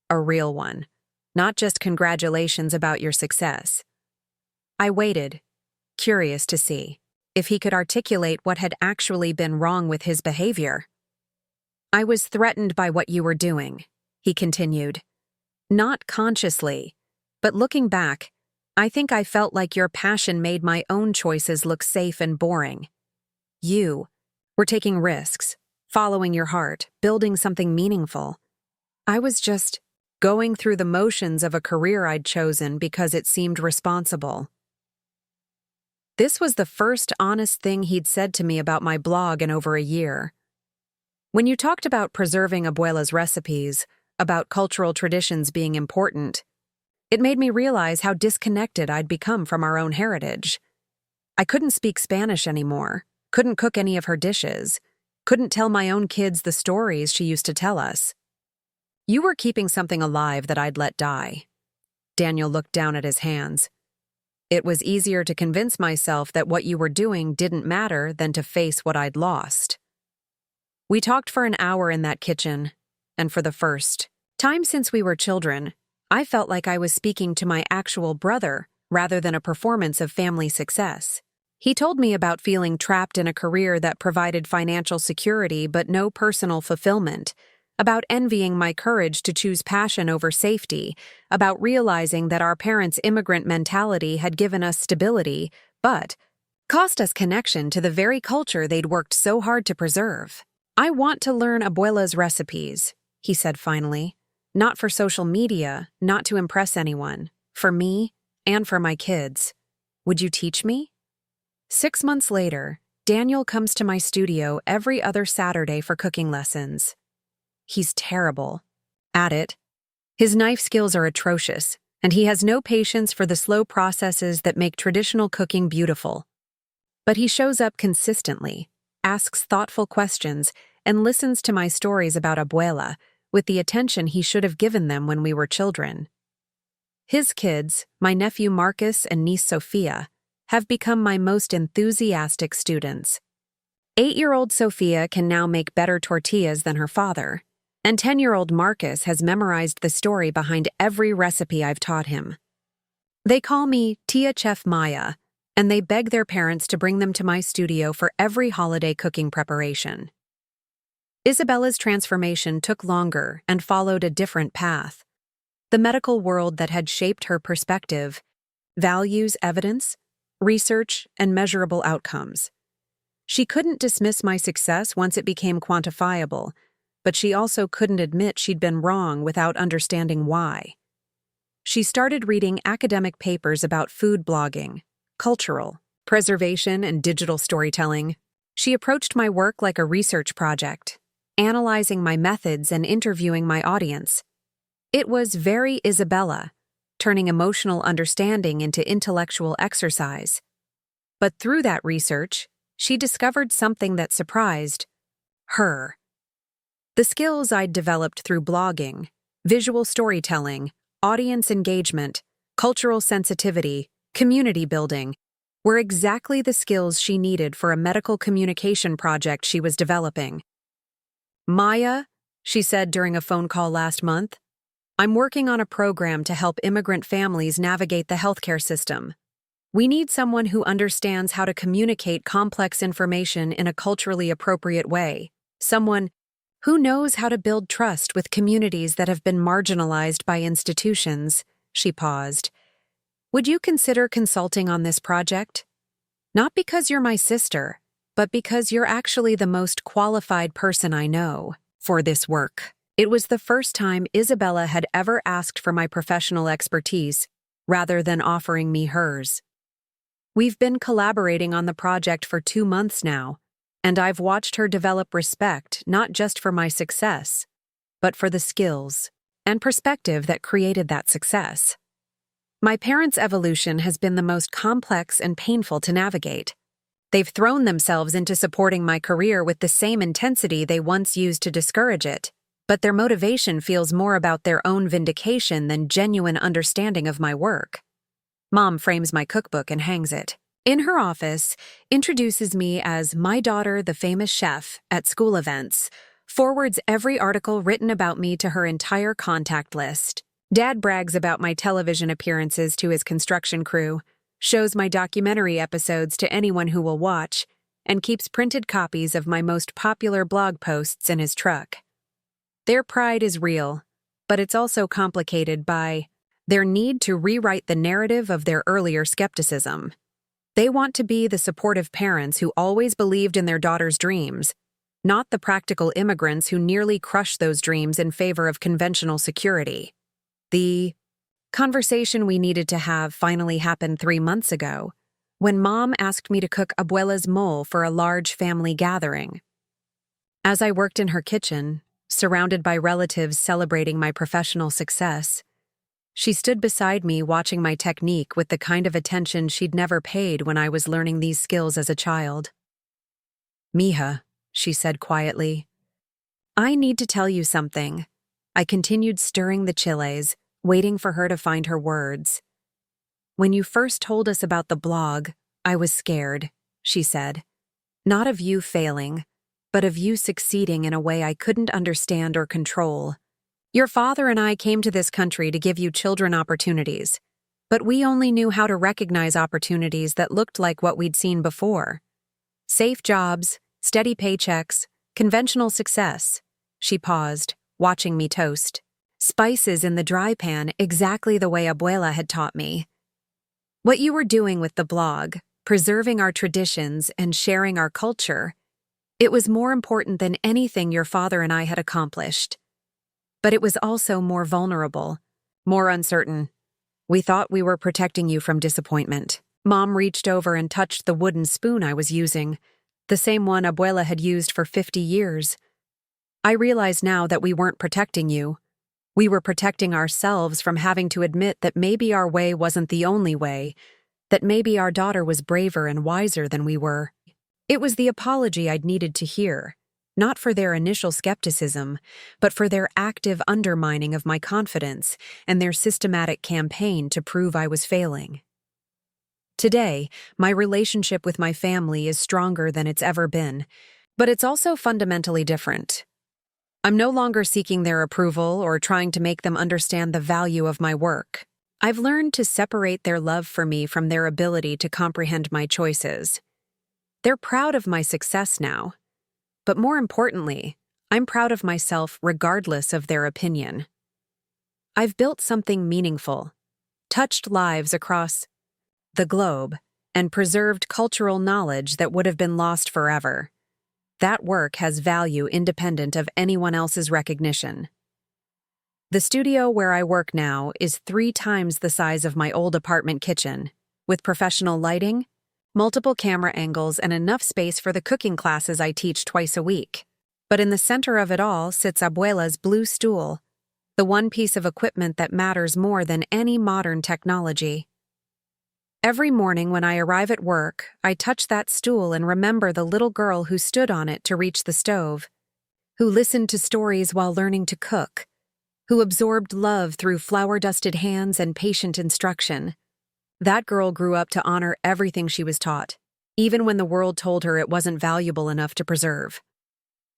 [SPEAKER 1] "A real one, not just congratulations about your success." I waited, curious to see if he could articulate what had actually been wrong with his behavior. "I was threatened by what you were doing," he continued. "Not consciously, but looking back, I think I felt like your passion made my own choices look safe and boring. You were taking risks, following your heart, building something meaningful. I was just going through the motions of a career I'd chosen because it seemed responsible." This was the first honest thing he'd said to me about my blog in over a year. When you talked about preserving Abuela's recipes, about cultural traditions being important, it made me realize how disconnected I'd become from our own heritage. I couldn't speak Spanish anymore, couldn't cook any of her dishes, couldn't tell my own kids the stories she used to tell us. "You were keeping something alive that I'd let die." Daniel looked down at his hands. "It was easier to convince myself that what you were doing didn't matter than to face what I'd lost." We talked for an hour in that kitchen, and for the first time since we were children, I felt like I was speaking to my actual brother rather than a performance of family success. He told me about feeling trapped in a career that provided financial security but no personal fulfillment, about envying my courage to choose passion over safety, about realizing that our parents' immigrant mentality had given us stability, but cost us connection to the very culture they'd worked so hard to preserve. "I want to learn Abuela's recipes," he said finally. "Not for social media, not to impress anyone. For me, and for my kids. Would you teach me?" 6 months later, Daniel comes to my studio every other Saturday for cooking lessons. He's terrible at it. His knife skills are atrocious, and he has no patience for the slow processes that make traditional cooking beautiful. But he shows up consistently, asks thoughtful questions, and listens to my stories about Abuela with the attention he should have given them when we were children. His kids, my nephew Marcus and niece Sophia, have become my most enthusiastic students. 8-year-old Sophia can now make better tortillas than her father, and 10-year-old Marcus has memorized the story behind every recipe I've taught him. They call me Tia Chef Maya, and they beg their parents to bring them to my studio for every holiday cooking preparation. Isabella's transformation took longer and followed a different path. The medical world that had shaped her perspective values evidence, research, and measurable outcomes. She couldn't dismiss my success once it became quantifiable, but she also couldn't admit she'd been wrong without understanding why. She started reading academic papers about food blogging, cultural preservation, and digital storytelling. She approached my work like a research project, analyzing my methods and interviewing my audience. It was very Isabella, turning emotional understanding into intellectual exercise. But through that research, she discovered something that surprised her. The skills I'd developed through blogging, visual storytelling, audience engagement, cultural sensitivity, community building, were exactly the skills she needed for a medical communication project she was developing. "Maya," she said during a phone call last month, "I'm working on a program to help immigrant families navigate the healthcare system. We need someone who understands how to communicate complex information in a culturally appropriate way, someone who knows how to build trust with communities that have been marginalized by institutions." She paused. "Would you consider consulting on this project? Not because you're my sister, but because you're actually the most qualified person I know for this work." It was the first time Isabella had ever asked for my professional expertise, rather than offering me hers. We've been collaborating on the project for 2 months now, and I've watched her develop respect not just for my success, but for the skills and perspective that created that success. My parents' evolution has been the most complex and painful to navigate. They've thrown themselves into supporting my career with the same intensity they once used to discourage it, but their motivation feels more about their own vindication than genuine understanding of my work. Mom frames my cookbook and hangs it in her office, introduces me as my daughter, the famous chef, at school events, forwards every article written about me to her entire contact list. Dad brags about my television appearances to his construction crew, shows my documentary episodes to anyone who will watch, and keeps printed copies of my most popular blog posts in his truck. Their pride is real, but it's also complicated by their need to rewrite the narrative of their earlier skepticism. They want to be the supportive parents who always believed in their daughter's dreams, not the practical immigrants who nearly crushed those dreams in favor of conventional security. The conversation we needed to have finally happened 3 months ago, when Mom asked me to cook abuela's mole for a large family gathering. As I worked in her kitchen, surrounded by relatives celebrating my professional success, she stood beside me watching my technique with the kind of attention she'd never paid when I was learning these skills as a child. "Mija," she said quietly, "I need to tell you something." I continued stirring the chiles, waiting for her to find her words. "When you first told us about the blog, I was scared," she said. "Not of you failing, but of you succeeding in a way I couldn't understand or control. Your father and I came to this country to give you children opportunities, but we only knew how to recognize opportunities that looked like what we'd seen before. Safe jobs, steady paychecks, conventional success." She paused, watching me toast. Spices in the dry pan exactly the way Abuela had taught me. "What you were doing with the blog, preserving our traditions and sharing our culture, it was more important than anything your father and I had accomplished. But it was also more vulnerable, more uncertain. We thought we were protecting you from disappointment." Mom reached over and touched the wooden spoon I was using, the same one Abuela had used for 50 years. "I realize now that we weren't protecting you. We were protecting ourselves from having to admit that maybe our way wasn't the only way, that maybe our daughter was braver and wiser than we were." It was the apology I'd needed to hear, not for their initial skepticism, but for their active undermining of my confidence and their systematic campaign to prove I was failing. Today, my relationship with my family is stronger than it's ever been, but it's also fundamentally different. I'm no longer seeking their approval or trying to make them understand the value of my work. I've learned to separate their love for me from their ability to comprehend my choices. They're proud of my success now, but more importantly, I'm proud of myself regardless of their opinion. I've built something meaningful, touched lives across the globe, and preserved cultural knowledge that would have been lost forever. That work has value independent of anyone else's recognition. The studio where I work now is 3 times the size of my old apartment kitchen, with professional lighting, multiple camera angles, and enough space for the cooking classes I teach twice a week. But in the center of it all sits Abuela's blue stool, the one piece of equipment that matters more than any modern technology. Every morning when I arrive at work, I touch that stool and remember the little girl who stood on it to reach the stove, who listened to stories while learning to cook, who absorbed love through flour-dusted hands and patient instruction. That girl grew up to honor everything she was taught, even when the world told her it wasn't valuable enough to preserve.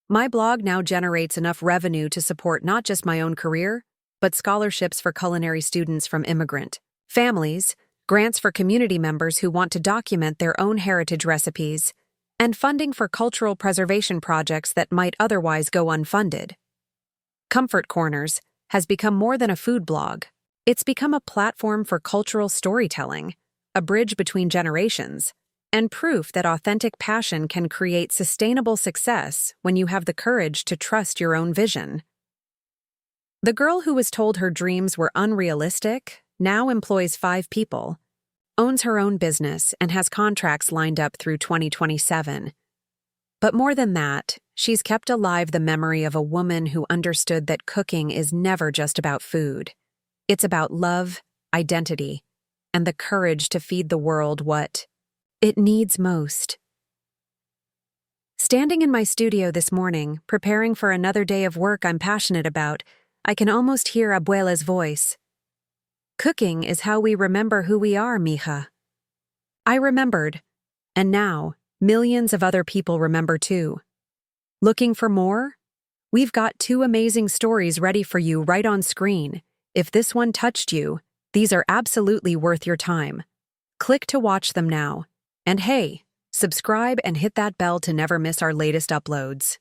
[SPEAKER 1] My blog now generates enough revenue to support not just my own career, but scholarships for culinary students from immigrant families, grants for community members who want to document their own heritage recipes, and funding for cultural preservation projects that might otherwise go unfunded. Comfort Corners has become more than a food blog. It's become a platform for cultural storytelling, a bridge between generations, and proof that authentic passion can create sustainable success when you have the courage to trust your own vision. The girl who was told her dreams were unrealistic now employs 5 people, owns her own business, and has contracts lined up through 2027. But more than that, she's kept alive the memory of a woman who understood that cooking is never just about food. It's about love, identity, and the courage to feed the world what it needs most. Standing in my studio this morning, preparing for another day of work I'm passionate about, I can almost hear Abuela's voice. Cooking is how we remember who we are, mija. I remembered, and now millions of other people remember too. Looking for more? We've got 2 amazing stories ready for you right on screen. If this one touched you, these are absolutely worth your time. Click to watch them now. And hey, subscribe and hit that bell to never miss our latest uploads.